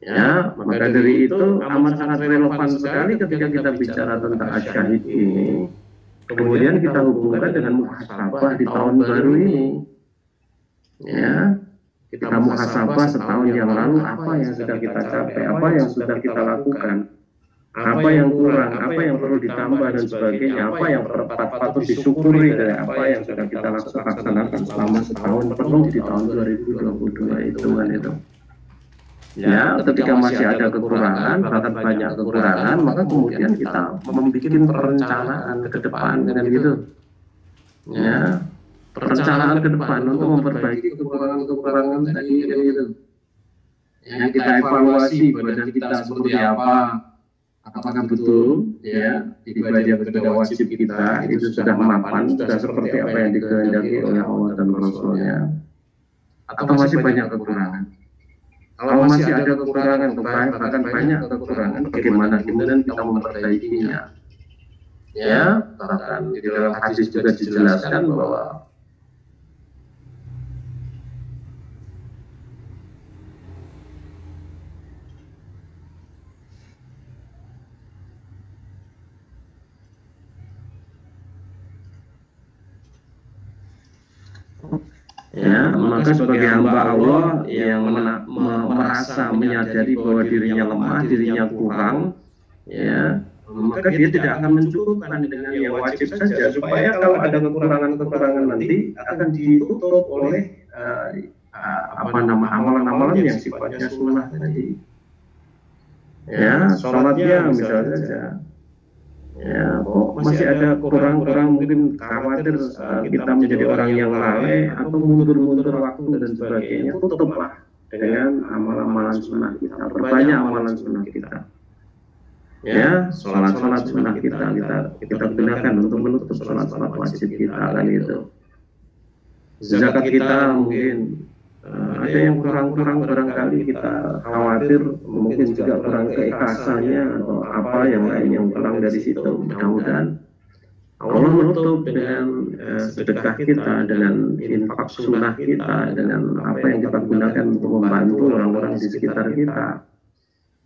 Ya, maka dari itu amat sangat relevan sekali ketika kita bicara tentang asyahid ini. Kemudian kita hubungkan dengan muhasabah di tahun baru ini. Ya, kita muhasabah setahun yang lalu, apa yang sudah kita capai, apa yang sudah kita lakukan, apa yang kurang, apa yang perlu ditambah dan sebagainya, apa yang patut disyukuri dari apa yang sudah kita laksanakan selama setahun penuh di tahun 2022 itu kan itu. Ya, ketika masih ada kekurangan, bahkan banyak kekurangan, maka kemudian kita membuat perencanaan ke depan dengan gitu. Ya, perencanaan ke depan untuk memperbaiki kekurangan-kekurangan tadi gitu. Ya, kita evaluasi badan kita seperti apa, apakah betul ya ibadah wajib kita itu sudah mapan, sudah seperti apa yang dikehendaki oleh Allah dan Rasulnya, atau masih banyak kekurangan. Kalau masih ada kekurangan, bahkan banyak kekurangan, bagaimana kemudian kita memperbaikinya? Ya, bahkan di dalam hadis juga dijelaskan bahwa ya, maka sebagai hamba Allah yang merasa menyadari bahwa dirinya lemah, dirinya kurang, ya, maka dia tidak akan mencukupkan dengan yang wajib saja, supaya kalau ada kekurangan-kekurangan nanti akan ditutup oleh amalan-amalan yang sifatnya sunnah tadi. Ya, sholatnya misalnya saja. Ya, masih ada kurang-kurang, mungkin khawatir kita menjadi orang yang lalai atau mundur-mundur waktu dan sebagainya, tutuplah dengan amalan-amalan sunnah kita, perbanyak amalan sunnah kita. Ya, sholat-sholat sunnah kita gunakan untuk menutup sholat-sholat wajib kita kan itu. Zakat kita mungkin ada yang kurang-kurang barangkali kita khawatir, mungkin juga kurang keikhlasannya atau apa yang lain yang kurang dari situ. Mudah-mudahan Allah menutup dengan sedekah kita, dengan infak sunnah kita, dengan apa yang kita gunakan untuk membantu orang-orang di sekitar kita.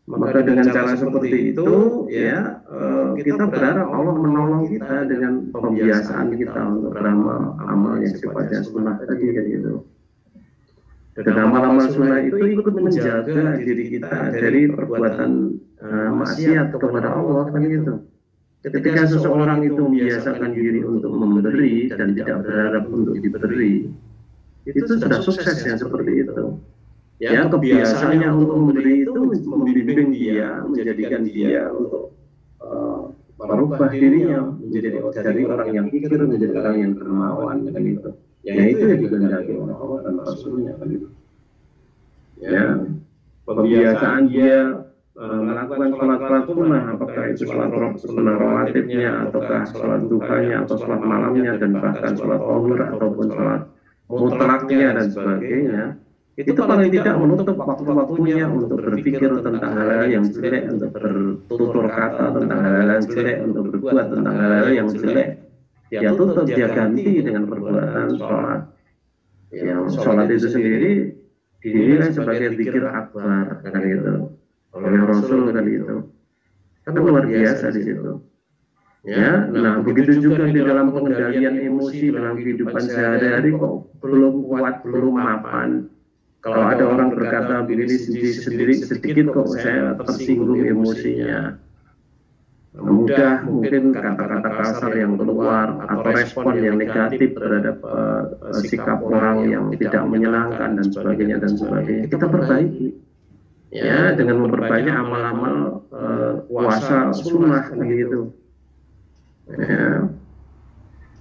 Maka dengan cara seperti itu, ya kita berharap Allah menolong kita dengan pembiasaan kita untuk beramal amal yang sifatnya sunnah tadi kan gitu. Dan amal-amal sunnah itu ikut menjaga diri kita dari perbuatan maksiat kepada Allah kan gitu. Ketika seseorang itu membiasakan diri untuk memberi dan tidak berharap untuk diberi, itu sudah sukses yang seperti itu. Ya, kebiasaannya untuk memberi itu membimbing dia, menjadikan dia untuk merubah dirinya menjadi dari orang yang kikir menjadi orang yang dermawan kan gitu. Ya itu yang dikehendaki oleh Allah dan Rasulnya kan gitu. Ya, pembiasaan dia melakukan sholat sunnah, apakah itu sholat sunnah rawatibnya, ataukah sholat duhanya, atau sholat malamnya, dan bahkan sholat zuhur ataupun sholat mutlaknya dan sebagainya, itu paling tidak menutup waktu-waktunya untuk berpikir tentang hal-hal yang jelek, untuk bertutur kata tentang hal-hal yang jelek, untuk berbuat tentang hal-hal yang jelek. Ya tutup, dia ganti dengan perbuatan sholat. Yang sholat itu sendiri dinilai sebagai zikir akbar kan gitu oleh Rasul kan gitu. Kan luar biasa di situ. Ya, nah begitu juga di dalam pengendalian emosi dalam kehidupan sehari-hari kok belum kuat, belum mapan. Kalau ada orang berkata begini sendiri sedikit kok saya tersinggung emosinya. Mudah mungkin kata-kata kasar yang keluar atau respon yang negatif terhadap sikap orang yang tidak menyenangkan dan sebagainya. Kita perbaiki. ya dengan memperbanyak amal-amal puasa sunnah gitu. Ya.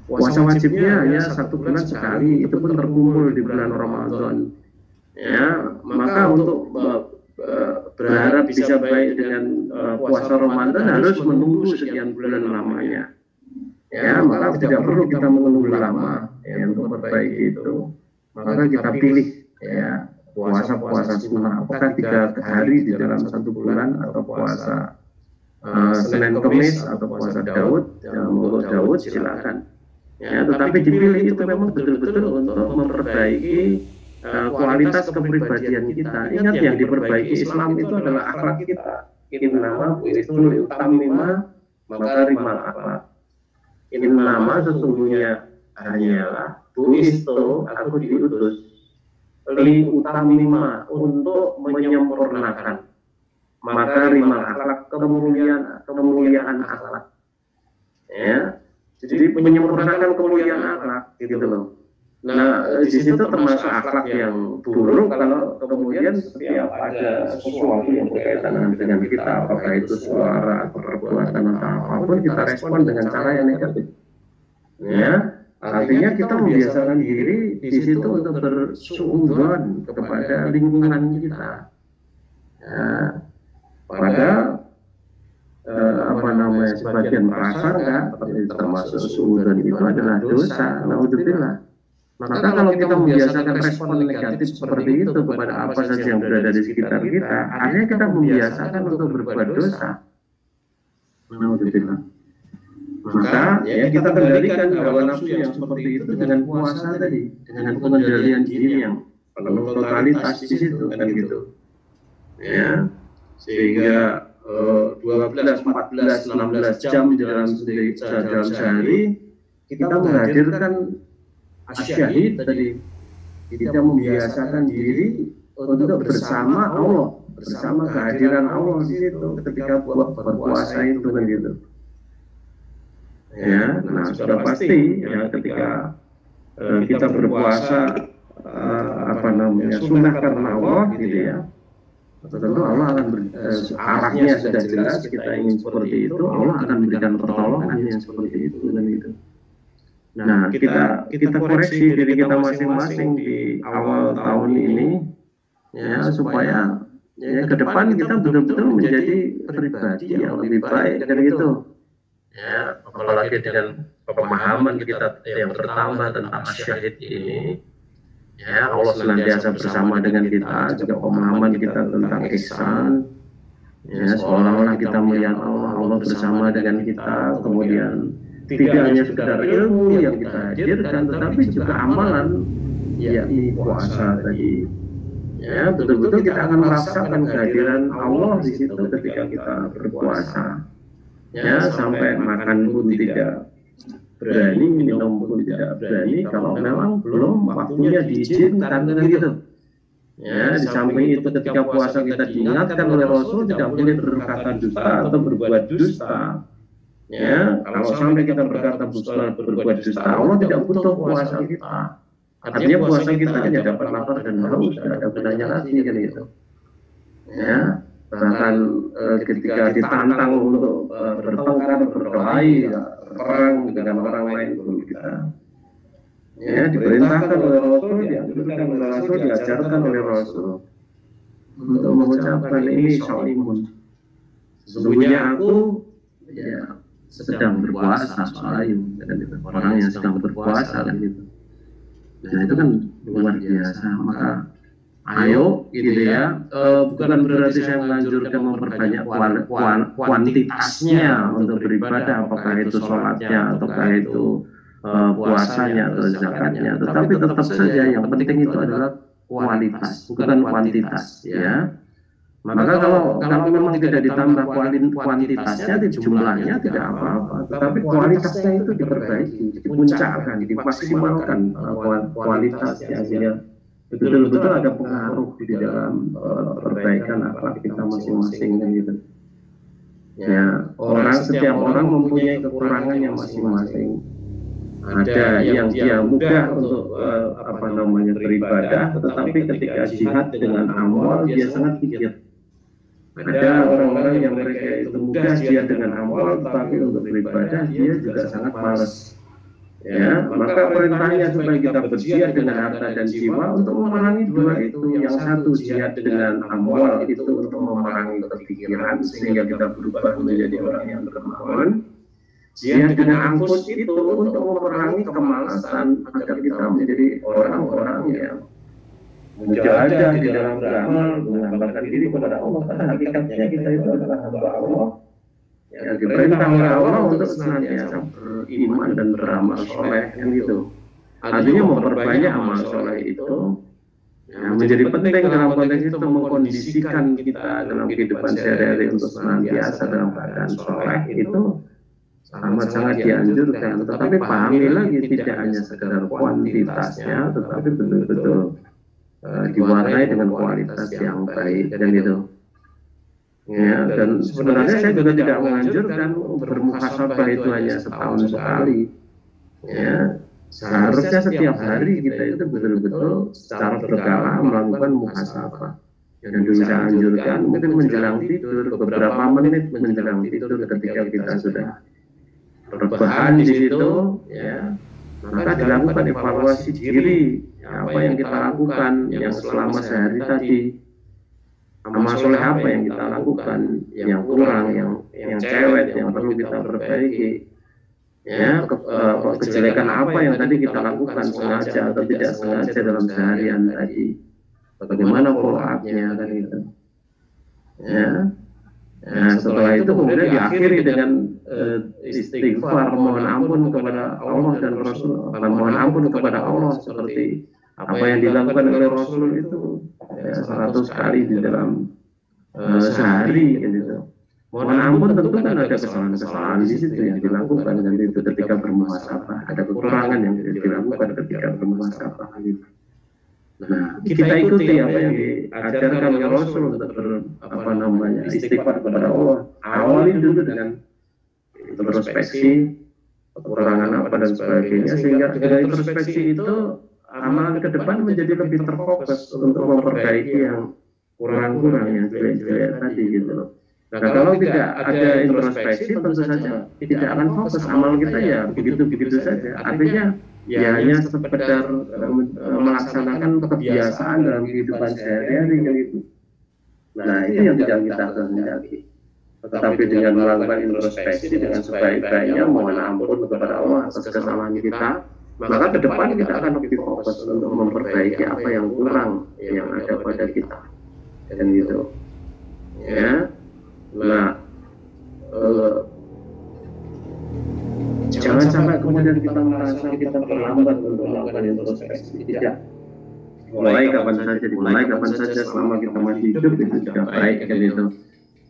Puasa wajibnya hanya 1 bulan sekali, itu pun terkumpul di bulan Ramadan. Ya, maka untuk berharap bisa baik dengan puasa Ramadan harus menunggu sekian bulan lamanya. Ya, maka tidak perlu kita menunggu lama ya, untuk memperbaiki itu. Maka kita pilih ya puasa-puasa sunnah, apakah 3 hari di dalam 1 bulan atau puasa Senin Kemis atau puasa Daud, untuk Daud silakan. Ya, tetapi dipilih itu memang betul-betul untuk memperbaiki kualitas kepribadian kita. Ingat, yang diperbaiki Islam itu adalah akhlak kita. Innama bu'itsu liutammima makarimal akhlak. Innama sesungguhnya hanyalah bu'istu, aku diutus liutammima, untuk menyempurnakan makarimal akhlak, kemuliaan akhlak. Ya. Jadi menyempurnakan kemuliaan akhlak gitu loh. Nah, di situ termasuk akhlak yang buruk kalau kemudian setiap ada sesuatu yang berkaitan dengan kita, apakah itu suara atau perbuatan atau apapun, kita respon dengan cara yang negatif. Ya, artinya kita membiasakan diri di situ untuk bersuudzon kepada lingkungan kita. Ya, pada sebagian prasangka termasuk suudzon itu adalah dosa, naudzubillah. Maka kalau kita membiasakan respon negatif seperti itu kepada apa saja yang berada di sekitar kita, akhirnya kita membiasakan untuk berbuat dosa. Naudzubillah. Maka ya kita kendalikan hawa nafsu yang seperti itu dengan puasa tadi, dengan pengendalian diri yang totalitas di situ kan gitu. Ya, sehingga 12, 14, 16 jam dalam sehari kita menghadirkan asyahid tadi, kita membiasakan diri untuk bersama Allah, bersama kehadiran Allah di situ ketika berpuasa itu kan gitu. Ya, nah sudah pasti ya ketika kita berpuasa sunnah karena Allah gitu ya. Tentu Allah akan arahnya sudah jelas, kita ingin seperti itu, Allah akan memberikan pertolongan yang seperti itu dan gitu. Nah, kita koreksi diri kita masing-masing di awal tahun ini ya, supaya ya ke depan kita betul-betul menjadi pribadi yang lebih baik dari itu. Ya, apalagi dengan pemahaman kita yang bertambah tentang asyahid ini. Ya, Allah senantiasa bersama dengan kita, juga pemahaman kita tentang ihsan. Ya, seolah-olah kita melihat Allah bersama dengan kita, kemudian tidak hanya sekedar ilmu yang kita hadirkan, tetapi juga amalan, yakni puasa tadi. Ya, betul-betul kita akan merasakan kehadiran Allah di situ ketika kita berpuasa. Ya, sampai makan pun tidak berani, minum pun tidak berani kalau memang belum waktunya diizinkan kan gitu. Ya, di samping itu ketika puasa kita diingatkan oleh Rasul tidak boleh berkata dusta atau berbuat dusta. Ya, kalau sampai kita berkata berbuat dusta, Allah tidak butuh puasa kita. Artinya puasa kita hanya dapat lapar dan haus, tidak ada gunanya lagi kan gitu. Ya, bahkan ketika ditantang untuk bertengkar, berkelahi, perang dengan orang lain pun kita ya diperintahkan oleh Rasul, dianjurkan oleh Rasul, diajarkan oleh Rasul untuk mengucapkan ini shaimun, sesungguhnya aku ya sedang berpuasa, shaim, orang yang sedang berpuasa kan gitu. Nah itu kan luar biasa. Maka ayo gitu ya, bukan berarti saya menganjurkan memperbanyak kuantitasnya untuk beribadah, apakah itu sholatnya, ataukah itu puasanya atau zakatnya, tetapi tetap saja yang penting itu adalah kualitas, bukan kuantitas ya. Maka kalau memang tidak ditambah kuantitasnya, jumlahnya tidak apa-apa, tetapi kualitasnya itu diperbaiki, dipuncakkan, dimaksimalkan kualitasnya sehingga betul-betul ada pengaruh di dalam perbaikan akhlak kita masing-masing kan gitu. Ya, setiap orang mempunyai kekurangannya masing-masing. Ada yang dia mudah untuk beribadah, tetapi ketika jihad dengan amal dia sangat pikir. Ada orang-orang yang mereka itu mudah jihad dengan amal, tapi untuk beribadah dia juga sangat malas. Ya, maka perintahnya supaya kita berjihad dengan harta dan jiwa untuk memerangi dua itu. Yang satu jihad dengan amwal itu untuk memerangi kepikiran sehingga kita berubah menjadi orang yang dermawan. Jihad dengan anfus itu untuk memerangi kemalasan agar kita menjadi orang-orang yang mujahadah di dalam beramal, menghambakan diri kepada Allah. Pada hakikatnya kita itu adalah hamba Allah yang diperintah oleh Allah untuk senantiasa beriman dan beramal soleh, yang itu. Artinya memperbanyak amal soleh itu menjadi penting dalam konteks itu, mengkondisikan kita dalam kehidupan sehari-hari untuk senantiasa dalam keadaan soleh itu sangat dianjurkan. Tetapi pahami lagi, tidak hanya sekedar kuantitasnya, tetapi betul-betul diwarnai dengan kualitas yang baik, dan itu. Ya, dan sebenarnya saya juga tidak menganjurkan bermuhasabah itu hanya setahun sekali. Ya, seharusnya setiap hari kita itu betul-betul secara berkala melakukan muhasabah. Dan dulu saya anjurkan mungkin menjelang tidur, beberapa menit menjelang tidur ketika kita sudah berbahan di situ, ya, maka dilakukan evaluasi diri, apa yang kita lakukan yang selama sehari tadi. Amal soleh apa yang kita lakukan, yang kurang, yang cewek, yang perlu kita perbaiki, ya, kejelekan apa yang tadi kita lakukan sengaja atau tidak sengaja dalam seharian tadi, bagaimana follow up-nya kan itu, ya. Nah, setelah itu kemudian diakhiri dengan istighfar, mohon ampun kepada Allah dan Rasul, mohon ampun kepada Allah seperti apa yang dilakukan oleh Rasul itu 100 kali di dalam sehari gitu. Mohon ampun tentu kan ada kesalahan-kesalahan di situ yang dilakukan, dan itu ketika bermuhasabah ada kekurangan yang dilakukan ketika bermuhasabah gitu. Nah, kita ikuti apa yang diajarkan oleh Rasul untuk istighfar kepada Allah. Awali dulu dengan introspeksi kekurangan apa dan sebagainya, sehingga dari introspeksi itu amalan ke depan menjadi lebih terfokus untuk memperbaiki yang kurang-kurang, yang jelek-jelek tadi gitu. Nah, kalau tidak ada introspeksi tentu saja tidak akan fokus, amal kita ya begitu-begitu saja. Artinya ya hanya sekedar melaksanakan kebiasaan dalam kehidupan sehari-hari gitu. Nah, itu yang tidak kita kehendaki. Tetapi dengan melakukan introspeksi dengan sebaik-baiknya, mohon ampun kepada Allah atas kesalahan kita, maka ke depan kita akan lebih fokus untuk memperbaiki apa yang kurang yang ada pada kita, dan gitu. Ya, nah, jangan sampai kemudian kita merasa kita terlambat untuk melakukan introspeksi. Tidak. Mulai kapan saja selama kita masih hidup itu sudah baik kan itu.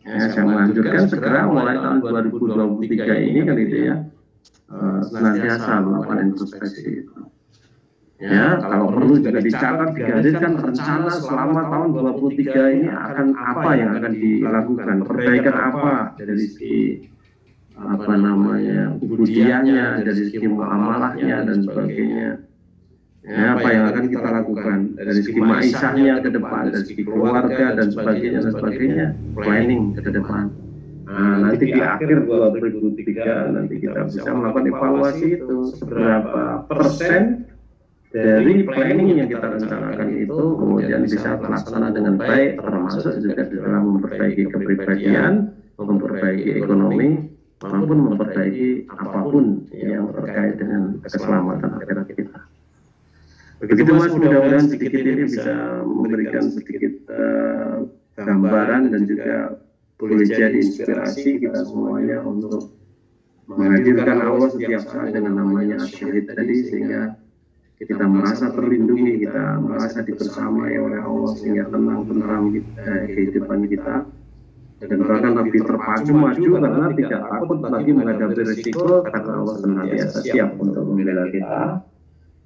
Ya, saya menganjurkan segera mulai tahun 2023 ini kan itu ya. Senantiasa melakukan introspeksi itu. Ya, kalau perlu juga dicatat, digariskan rencana selama tahun 2023 ini akan apa yang akan dilakukan, perbaikan apa dari segi kebudiannya, dari segi muamalahnya dan sebagainya. Ya, apa yang akan kita lakukan dari segi maisahnya ke depan, dari segi keluarga dan sebagainya, planning ke depan. Nah, nanti di akhir 2023 nanti kita bisa melakukan evaluasi itu seberapa persen dari planning yang kita rencanakan itu kemudian bisa terlaksana dengan baik, termasuk juga dalam memperbaiki kepribadian, memperbaiki ekonomi, maupun memperbaiki apapun yang terkait dengan keselamatan akhirat kita. Begitu Mas, mudah-mudahan sedikit ini bisa memberikan sedikit gambaran dan juga boleh jadi inspirasi kita semuanya untuk menghadirkan Allah setiap saat dengan namanya Asyhid tadi, sehingga kita merasa terlindungi, kita merasa dibersamai oleh Allah, sehingga tenang tenteram kehidupan kita, dan bahkan lebih terpacu maju karena tidak takut lagi menghadapi risiko, karena Allah senantiasa siap untuk membela kita.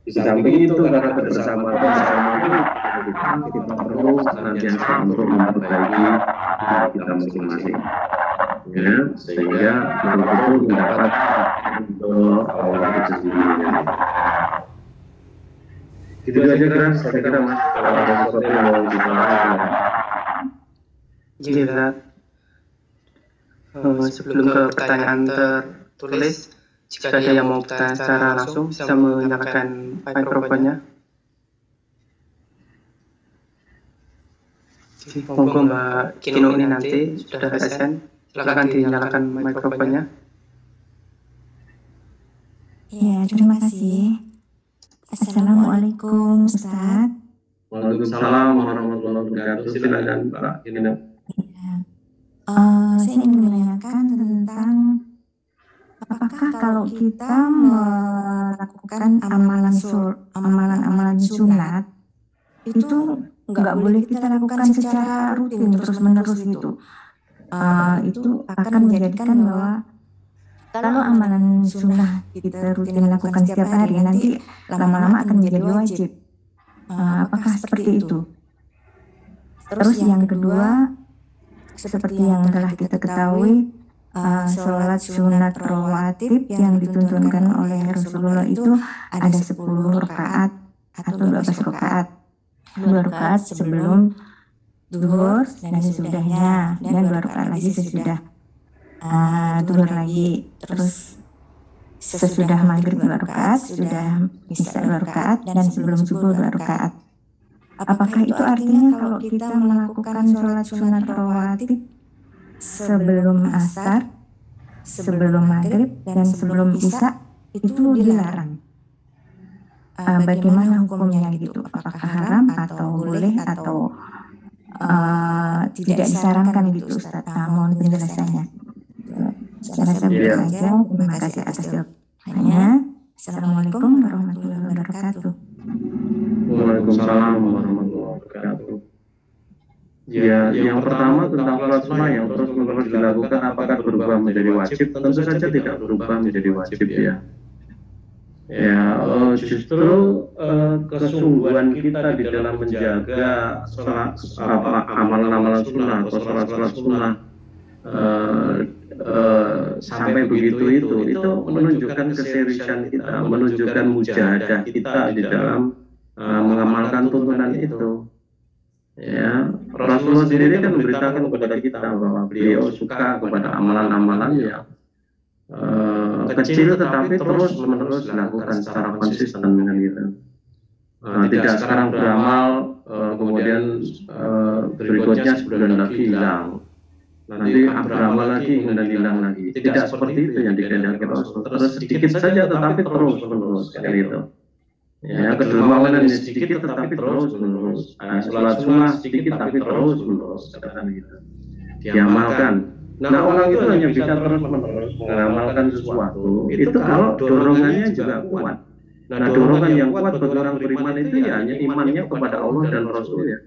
Di samping itu, karena kebersamaan kita perlu senantiasa untuk memperbaiki kita masing-masing, ya, sehingga betul-betul mendapat untuk Allah itu sendiri. Itu aja kira-kira Mas, kalau ada sesuatu yang mau ditanyakan. Jadi Sebelum ke pertanyaan tertulis, jika ada yang mau bertanya secara langsung bisa menyalakan mikrofonnya. Monggo Mbak Kino ini nanti sudah ASN, silakan dinyalakan mikrofonnya. Ya, terima kasih. Assalamualaikum Ustaz. Waalaikumsalam warahmatullahi wabarakatuh. Silakan Mbak Kino. Saya ingin menanyakan tentang apakah kalau kita melakukan amalan-amalan sunat itu nggak boleh kita lakukan secara rutin terus-menerus gitu. Itu akan menjadikan bahwa kalau amalan sunnah kita rutin lakukan setiap hari, nanti lama-lama akan menjadi wajib. Apakah seperti itu? Terus yang kedua, seperti yang telah kita ketahui, sholat sunat rawatib yang dituntunkan oleh Rasulullah itu ada 10 rakaat atau 12 rakaat. 2 rakaat sebelum zuhur dan sesudahnya, dan 2 rakaat lagi sesudah zuhur lagi. Terus sesudah maghrib 2 rakaat, sudah isya 2 rakaat, dan sebelum subuh 2 rakaat. Apakah itu artinya kalau kita melakukan sholat sunat rawatib sebelum asar, sebelum maghrib, dan sebelum isya itu dilarang? Bagaimana hukumnya gitu? Apakah haram atau boleh atau tidak disarankan gitu Ustaz? Mohon penjelasannya. Saya rasa begitu saja. Terima kasih atas jawabannya. Assalamualaikum warahmatullahi wabarakatuh. Waalaikumsalam warahmatullahi wabarakatuh. Ya, yang pertama tentang sholat sunnah yang terus-menerus dilakukan apakah berubah menjadi wajib? Tentu saja tidak berubah menjadi wajib ya. Ya, justru kesungguhan kita di dalam menjaga amalan-amalan sunnah atau sholat-sholat sunnah sampai begitu itu menunjukkan keseriusan kita, menunjukkan mujahadah kita di dalam mengamalkan tuntunan itu. Ya, Rasulullah sendiri kan memberitakan kepada kita bahwa beliau suka kepada amalan-amalan yang kecil tetapi terus menerus dilakukan secara konsisten dengan itu. Tidak sekarang beramal kemudian berikutnya sebulan lagi hilang, nanti beramal lagi kemudian hilang lagi. Tidak seperti itu yang dikehendaki Rasul. Terus sedikit saja tetapi terus menerus kayak gitu. Ya, kedermawanan ini sedikit tetapi terus menerus. Sholat sunnah sedikit tapi terus menerus katakan gitu. Diamalkan. Nah, orang itu hanya bisa terus-menerus mengamalkan sesuatu itu kalau dorongannya juga kuat. Nah, dorongan yang kuat bagi orang beriman itu ya hanya imannya kepada Allah dan Rasulnya.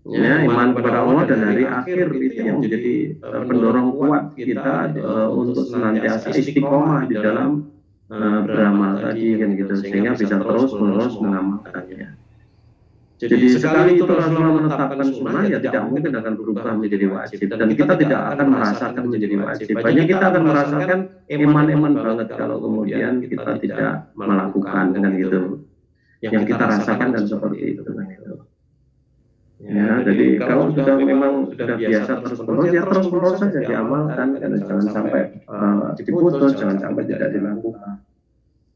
Ya, iman kepada Allah dan hari akhir itu yang menjadi pendorong kuat kita untuk senantiasa istiqomah di dalam beramal tadi kan gitu, sehingga bisa terus-menerus mengamalkannya. Jadi sekali itu Rasulullah menetapkan sunnah ya tidak mungkin akan berubah menjadi wajib, dan kita tidak akan merasakan menjadi wajib. Banyak kita akan merasakan iman banget kalau kemudian kita tidak melakukan dengan gitu. Yang kita rasakan dan seperti itu dengan itu. Ya, jadi kalau sudah memang sudah biasa terus-menerus ya terus-menerus saja diamalkan, dan jangan sampai diputus, jangan sampai tidak dilakukan.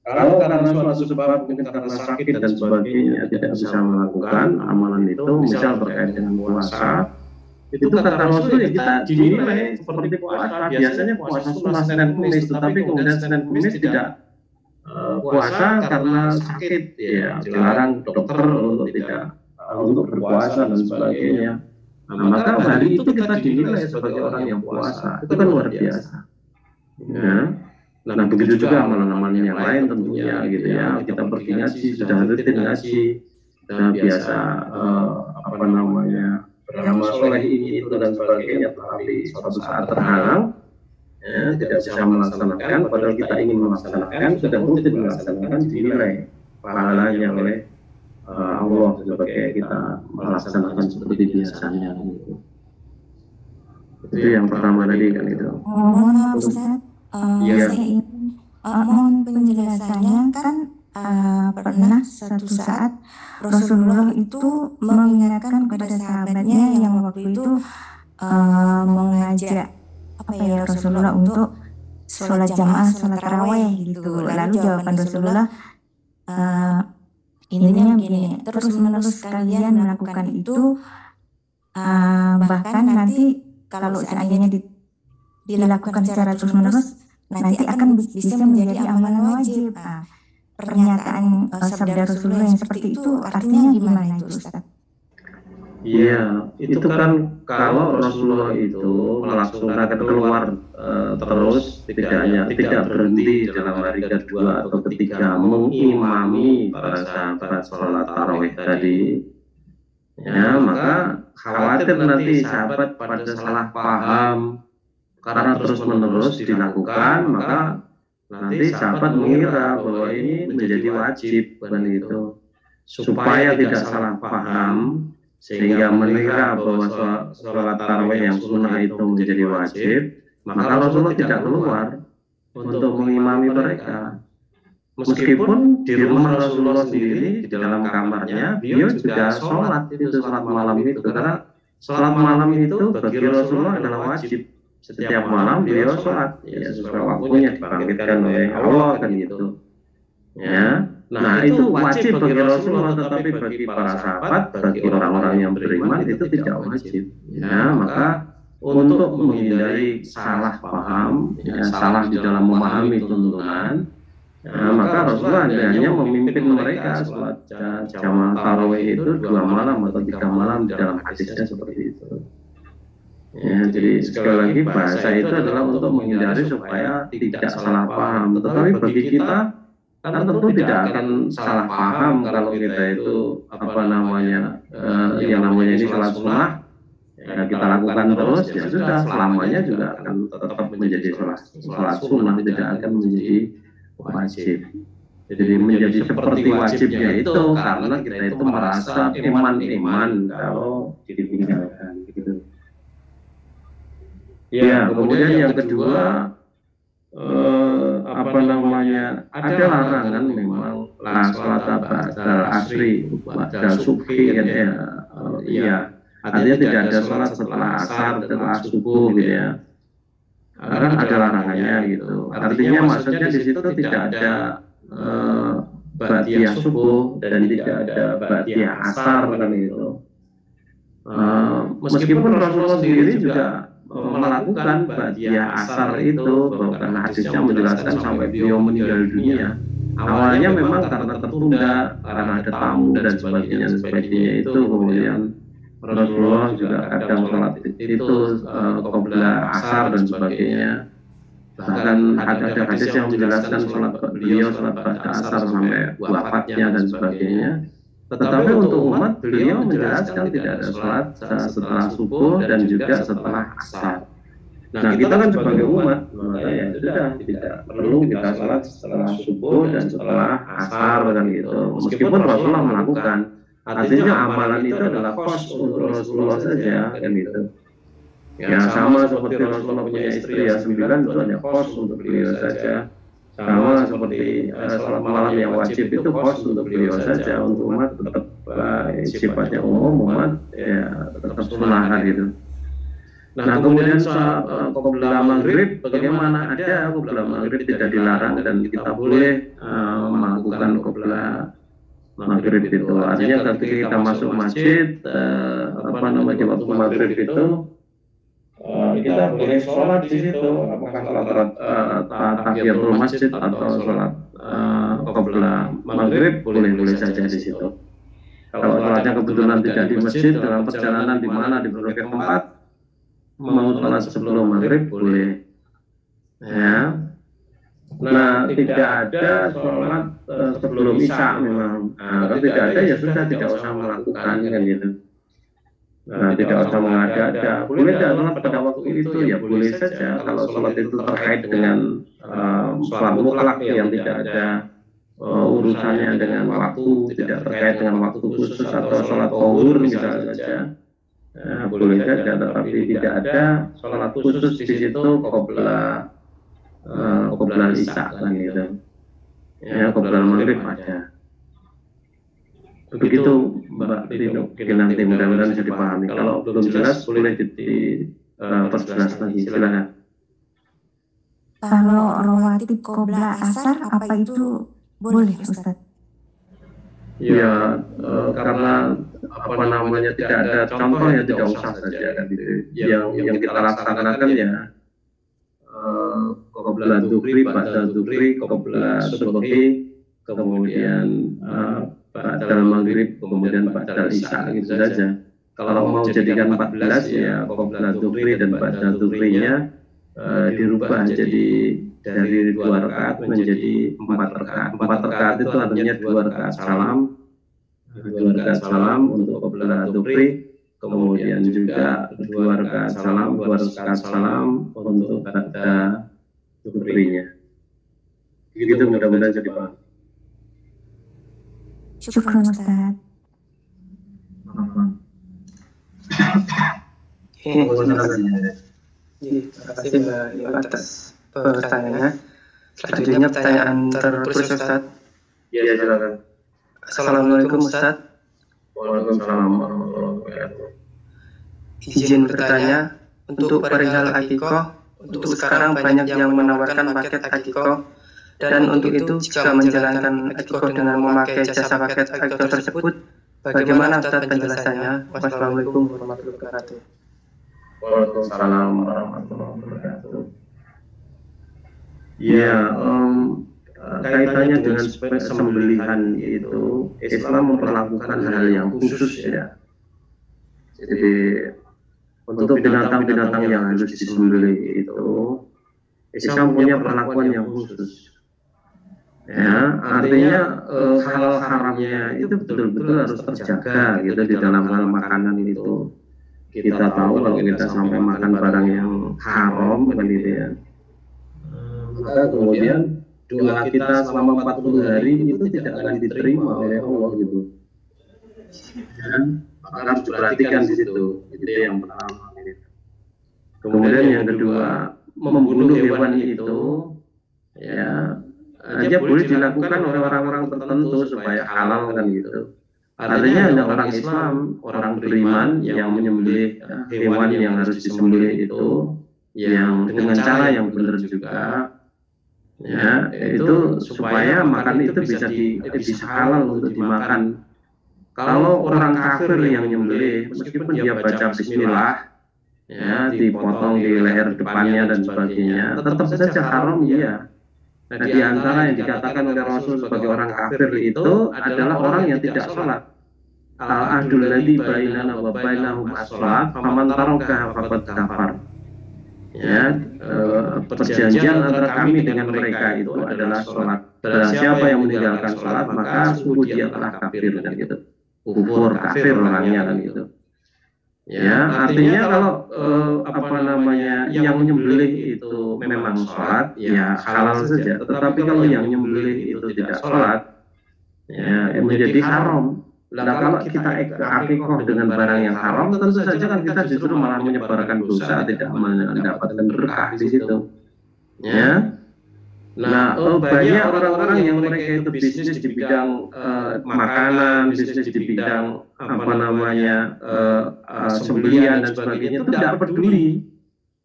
Kalau karena suatu sebab mungkin karena sakit dan sebagainya tidak bisa melakukan amalan itu, misal berkait dengan puasa, itu kata Rasul ya kita dinilai seperti puasa. Biasanya puasa sunnah Senin Kamis, tetapi kemudian Senin Kamis tidak puasa karena sakit, ya dilarang dokter untuk tidak untuk berpuasa dan sebagainya. Nah, maka hari itu kita dinilai sebagai orang yang puasa, itu kan luar biasa. Ya. Nah, begitu juga amalan-amalan yang lain tentunya gitu ya. Kita pergi ngaji, sudah rutin ngaji, sudah biasa beramal soleh ini itu dan sebagainya, tetapi suatu saat terhalang, ya, tidak bisa melaksanakan. Padahal kita ingin melaksanakan, sudah rutin melaksanakan, dinilai pahalanya oleh Allah sebagai kita melaksanakan seperti biasanya. Gitu. Itu yang pertama tadi kan itu. Mohon maaf Ustaz. Saya ingin mohon penjelasannya, kan pernah suatu saat Rasulullah itu mengingatkan kepada sahabatnya yang waktu itu mengajak apa ya Rasulullah untuk sholat jamaah, sholat taraweh gitu. Lalu jawaban Rasulullah, intinya begini, terus menerus kalian melakukan itu, bahkan nanti kalau seandainya dilakukan secara terus menerus, nanti akan bisa menjadi amalan wajib. Pernyataan sabda Rasulullah yang seperti itu artinya gimana itu Ustaz? Iya, itu kan kalau Rasulullah itu melaksanakan keluar terus tidak berhenti dalam hari kedua atau ketiga mengimami para sahabat sholat tarawih tadi, ya maka khawatir nanti sahabat pada salah paham karena terus menerus dilakukan, maka nanti sahabat mengira bahwa ini menjadi wajib kan itu. Supaya tidak salah paham sehingga mengira bahwa sholat tarawih yang sunnah itu menjadi wajib, maka Rasulullah tidak keluar untuk mengimami mereka. Meskipun di rumah Rasulullah sendiri, di dalam kamarnya, beliau juga sholat itu, sholat malam itu, karena sholat malam itu bagi Rasulullah adalah wajib. Setiap malam beliau sholat, ya sesuai waktunya dibangkitkan oleh Allah kan gitu. Ya, nah itu wajib bagi Rasulullah, tetapi bagi para sahabat, bagi orang-orang yang beriman itu tidak wajib. Ya, maka untuk menghindari salah paham, ya, salah di dalam memahami tuntunan, ya, maka Rasulullah hanya memimpin mereka sholat jamaah tarawih itu 2 malam atau 3 malam di dalam hadisnya seperti itu. Ya, jadi sekali lagi bahasa itu adalah untuk menghindari supaya tidak salah paham. Tetapi bagi kita kan tentu tidak akan salah paham kalau kita itu yang namanya ini sholat sunnah, ya kita lakukan terus, ya sudah selamanya juga akan tetap menjadi sholat sunnah, tidak akan menjadi wajib. Jadi menjadi seperti wajibnya itu karena kita itu merasa iman kalau ditinggalkan gitu. Ya, kemudian yang kedua, ada larangan memang sholat ba'dal asri, ba'dal subhi kan ya. Iya, artinya tidak ada sholat setelah asar, setelah subuh gitu ya. Karena ada larangannya gitu. Artinya maksudnya di situ tidak ada ba'diyah subuh dan tidak ada ba'diyah asar kan gitu. Meskipun Rasulullah sendiri juga melakukan ba'diyah asar itu, karena hadisnya menjelaskan sampai beliau meninggal dunia. Awalnya memang karena tertunda, karena ada tamu dan sebagainya itu, kemudian Rasulullah juga kadang sholat itu qobla asar dan sebagainya. Bahkan ada hadis yang menjelaskan beliau sholat ba'da asar sampai wafatnya dan sebagainya. Tetapi untuk umat beliau menjelaskan tidak ada sholat setelah subuh dan juga setelah asar. Nah kita kan sebagai umat, maka ya sudah tidak perlu kita sholat setelah subuh dan setelah asar kan gitu. Meskipun Rasulullah melakukan, artinya amalan itu adalah kos untuk Rasulullah saja kan gitu. Ya sama seperti Rasulullah punya istri ya 9 itu hanya kos untuk beliau saja. Sama seperti sholat malam yang wajib itu kos untuk beliau saja, untuk umat tetap sifatnya umum, umat ya tetap sunnah gitu. Nah kemudian qobla maghrib, bagaimana? Ada qobla maghrib tidak dilarang dan kita boleh melakukan qobla maghrib itu. Artinya ketika kita masuk masjid, di waktu maghrib itu kita boleh sholat di situ, apakah sholat tahiyatul masjid atau sholat qobla maghrib boleh saja di situ. Kalau sholatnya kebetulan tidak di masjid, dalam perjalanan di mana di berbagai tempat, mau sholat sebelum maghrib boleh. Ya. Nah tidak ada sholat sebelum isya memang. Nah, kalau tidak ada ya sudah tidak usah melakukan kan gitu. Nah, tidak usah mengada-ada. Boleh tidak sholat pada waktu itu? Ya boleh saja. Kalau sholat itu terkait dengan sholat mutlak yang tidak ada urusannya dengan waktu, tidak terkait dengan waktu khusus atau sholat zuhur misalnya saja, boleh saja. Tetapi tidak ada sholat khusus di situ qobla isya kan gitu. Ya qobla maghrib ada. Begitu Mbak Dino, nanti mudah-mudahan bisa dipahami. Kalau belum jelas boleh diperjelas lagi, silakan. kalau rawatib qobla asar apa itu boleh Ustaz? Ya, karena apa namanya tidak ada contoh ya tidak usah saja kan gitu. Yang kita laksanakan ya qobla dzukri, ba'da dzukri, qobla subhi, kemudian ba'dal maghrib, kemudian ba'dal isya gitu saja. Kalau mau jadikan 14 ya qobla dzukri dan ba'da dzukrinya dirubah jadi dari 2 rakaat menjadi 4 rakaat. 4 rakaat itu artinya 2 rakaat salam, 2 rakaat salam untuk qobla dzukri, kemudian juga 2 rakaat salam, 2 rakaat salam untuk ba'da dzukrinya. Begitu mudah-mudahan jadi paham. Syukran Ustaz. Terima kasih Mbak Yu atas pertanyaannya. Selanjutnya pertanyaan tertulis Ustaz. Ya, silakan. Assalamualaikum Ustaz. Waalaikumsalam warahmatullahi wabarakatuh. Izin bertanya, untuk perihal akikoh, untuk sekarang banyak yang menawarkan paket akikoh, dan untuk itu jika menjalankan akikoh dengan memakai jasa paket akikoh tersebut, bagaimana Ustaz penjelasannya? Wassalamualaikum warahmatullahi wabarakatuh. Waalaikumsalam warahmatullahi wabarakatuh. Ya, kaitannya dengan sembelihan itu, Islam memperlakukan hal yang khusus ya. Jadi untuk binatang-binatang yang harus disembelih itu, Islam punya perlakuan yang khusus. Ya, artinya hal haramnya itu betul-betul harus terjaga gitu di dalam hal makanan itu. Kita tahu kalau kita sampai makan barang yang haram kan gitu ya. Maka kemudian doa kita selama 40 hari itu tidak akan diterima oleh Allah gitu. Dan harus diperhatikan di situ. Itu yang pertama. Kemudian yang kedua, membunuh hewan itu ya hanya boleh dilakukan oleh orang-orang tertentu supaya halal kan gitu. Artinya ada orang Islam, orang beriman yang menyembelih hewan yang harus disembelih itu yang dengan cara yang benar juga, ya itu supaya makan itu bisa halal untuk dimakan. Kalau orang kafir yang menyembelih, meskipun dia baca Bismillah, ya dipotong di leher depannya dan sebagainya, tetap saja haram iya. Nah, di antara yang dikatakan oleh Rasul sebagai orang kafir itu adalah orang yang tidak sholat. Al-ahdul ladzi bainana wa bainahum as-sholat, faman tarakaha faqad kafar. Ya, perjanjian antara kami dengan mereka itu adalah sholat. Dan siapa yang meninggalkan sholat maka sungguh dia telah kafir dan gitu. Kufur kafir orangnya kan gitu. Ya, artinya kalau yang menyembelih itu memang sholat, ya halal saja. Tetapi kalau yang menyembelih itu tidak sholat, ya menjadi haram. Nah, kalau kita akikoh dengan barang yang haram, tentu saja kan kita justru malah menyebarkan dosa, tidak mendapatkan berkah di situ. Ya. Nah, banyak orang-orang yang mereka itu bisnis di bidang makanan, bisnis di bidang sembelian dan sebagainya itu tidak peduli.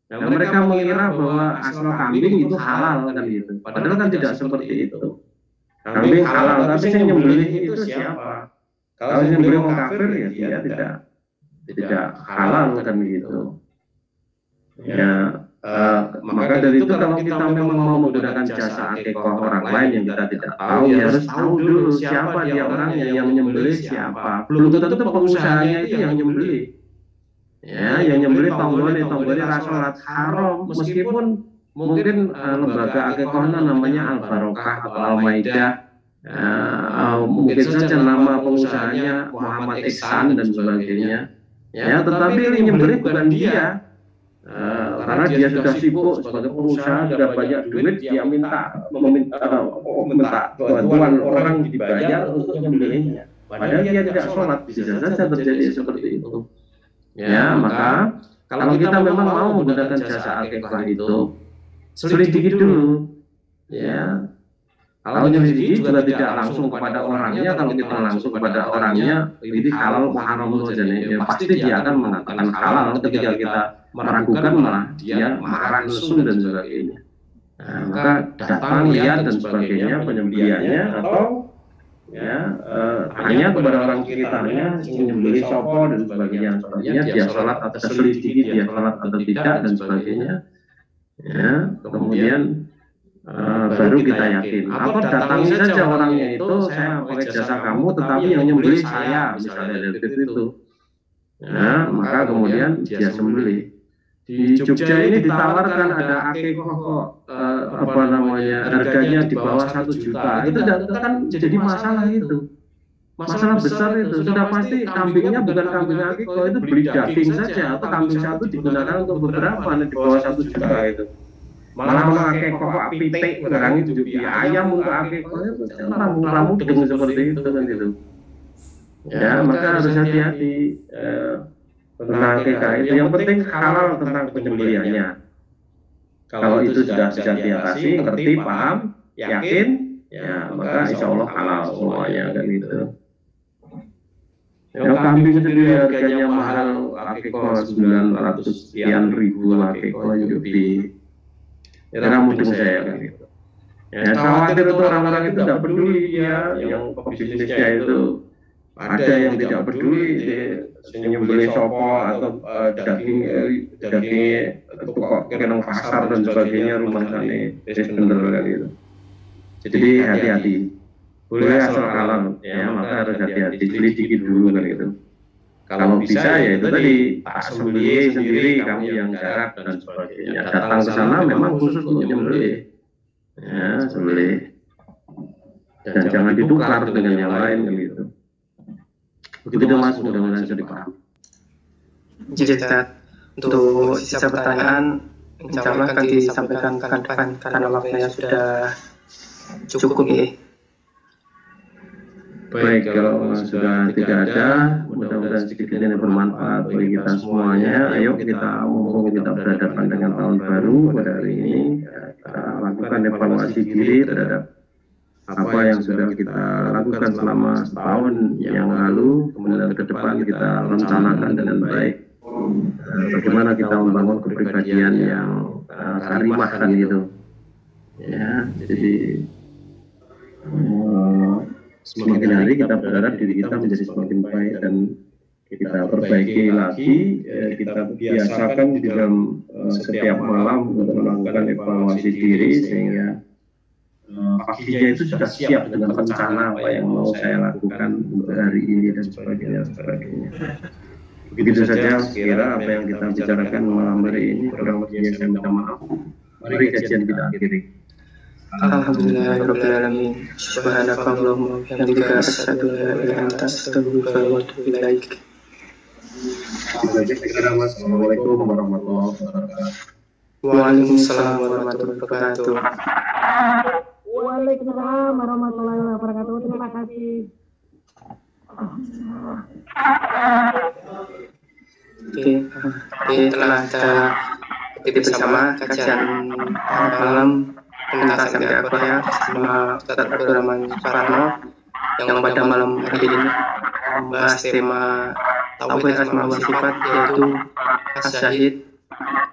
Nah, mereka mengira bahwa asal kambing itu halal kan gitu. Padahal kan tidak seperti itu. Kambing halal, tapi yang nyembelih itu siapa? Kalau yang nyembelih orang kafir ya dia tidak halal kan gitu. Ya. Maka dari itu kalau kita memang mau menggunakan jasa akikoh orang lain yang kita tidak tahu, ya harus tahu dulu siapa dia orangnya yang menyembelih siapa. Belum tentu pengusahanya itu yang menyembelih. Ya, yang menyembelih tonggolnya rasolat haram, meskipun mungkin lembaga akikohnya namanya Al-Barokah atau Al-Maidah. Mungkin saja nama pengusahanya Muhammad Ihsan dan sebagainya. Ya, tetapi yang menyembelih bukan dia. Karena dia sudah sibuk sebagai pengusaha, sudah banyak duit, dia meminta bantuan orang dibayar untuk menyembelihnya. Padahal dia tidak sholat, bisa saja terjadi seperti itu. Ya, maka kalau kita memang mau menggunakan jasa akikah itu, selidiki dulu. Ya, kalau menyelidiki juga tidak langsung kepada orangnya. Kalau kita langsung kepada orangnya, ini halal atau haram saja, ya pasti dia akan mengatakan halal. Ketika kita meragukan malah dia marah, mesum dan sebagainya. Nah, maka datang, lihat dan sebagainya penyembelihannya, atau ya hanya kepada orang sekitarnya menyembelih sopo dan sebagainya, dia sholat atau selidiki dia sholat atau tidak dan sebagainya, ya kemudian baru kita yakin. Atau datangi saja orangnya itu, saya pakai jasa kamu tetapi yang nyembelih saya, misalnya dari itu, ya maka kemudian dia sembelih. Di Jogja ini ditawarkan ada akikoh kok apa namanya harganya di bawah 1 juta, itu kan jadi masalah, itu masalah besar. Itu sudah pasti kambingnya bukan kambing akikoh, itu beli daging saja, atau kambing satu digunakan untuk beberapa di bawah 1 juta itu. Malah akikoh pitik barang itu juga ayam untuk akikoh itu ramu dengan seperti itu kan itu. Ya maka harus hati-hati tentang akikah itu. Yang penting halal tentang penyembelihannya. Kalau itu sudah diatasi, ngerti, paham, yakin, ya maka insya Allah halal semuanya kan gitu. Yang kambing sendiri harganya mahal, akikah 900 sekian ribu akikah di era mudeng saya kan gitu. Ya khawatir itu orang-orang itu tidak peduli ya, yang pebisnisnya itu ada yang tidak peduli menyembelih sopo atau daging tukok kenong pasar dan sebagainya, rumah sana bener kan gitu. Jadi hati-hati, boleh asal halal ya, maka harus hati-hati, selidiki dulu kan gitu. Kalau bisa ya itu tadi tak sembelih sendiri kamu yang jarak dan sebagainya, datang ke sana memang khusus untuk menyembelih ya, sembelih, dan jangan ditukar dengan yang lain gitu. Begitu Mas, mudah-mudahan bisa dipahami. Jadi untuk sisa pertanyaan insya Allah akan disampaikan pekan depan karena waktunya sudah cukup ya. Baik, kalau sudah tidak ada, mudah-mudahan sedikit ini bermanfaat bagi kita semuanya. Ayo kita mumpung kita berhadapan dengan tahun baru pada hari ini, kita lakukan evaluasi diri terhadap apa yang sudah kita lakukan selama setahun yang lalu, kemudian ke depan kita rencanakan dengan baik bagaimana kita membangun kepribadian yang karimah kan gitu ya. Jadi semakin hari kita berharap diri kita menjadi semakin baik dan kita perbaiki lagi, kita biasakan di dalam setiap malam untuk melakukan evaluasi diri sehingga paginya itu sudah siap dengan rencana apa yang mau saya lakukan untuk hari ini dan sebagainya. Begitu saja sekira apa yang kita bicarakan malam hari ini. Kurang lebihnya saya minta maaf. Mari kajian kita akhiri. Alhamdulillahirabbil alamin. Subhanakallahumma wa bihamdika asyhadu an la ilaha illa anta astaghfiruka wa atubu ilaik. Assalamualaikum warahmatullahi wabarakatuh. Waalaikumsalam warahmatullahi wabarakatuh. Waalaikumsalam warahmatullahi wabarakatuh. Terima kasih. Oke, telah kita ikuti bersama kajian malam pementasan Al-Qur'an bersama Ustaz Abdul Rahman Suparno yang pada malam hari ini membahas tema tauhid asma wa sifat, yaitu as-syahid.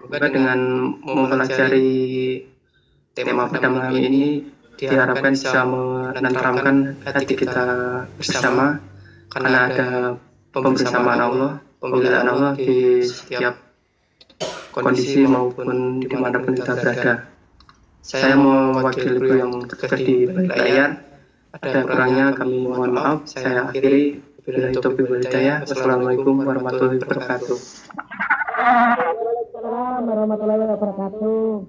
Juga dengan mempelajari tema pada malam ini diharapkan bisa menenteramkan hati kita bersama, karena ada pembersamaan Allah, pembelaan Allah di setiap kondisi maupun dimanapun kita berada. Saya mewakili beliau yang bertugas di balik layar. Ada kurangnya kami mohon maaf. Saya akhiri. Wabillahi taufiq wal hidayah. Wassalamualaikum warahmatullahi wabarakatuh. Waalaikumsalam warahmatullahi wabarakatuh.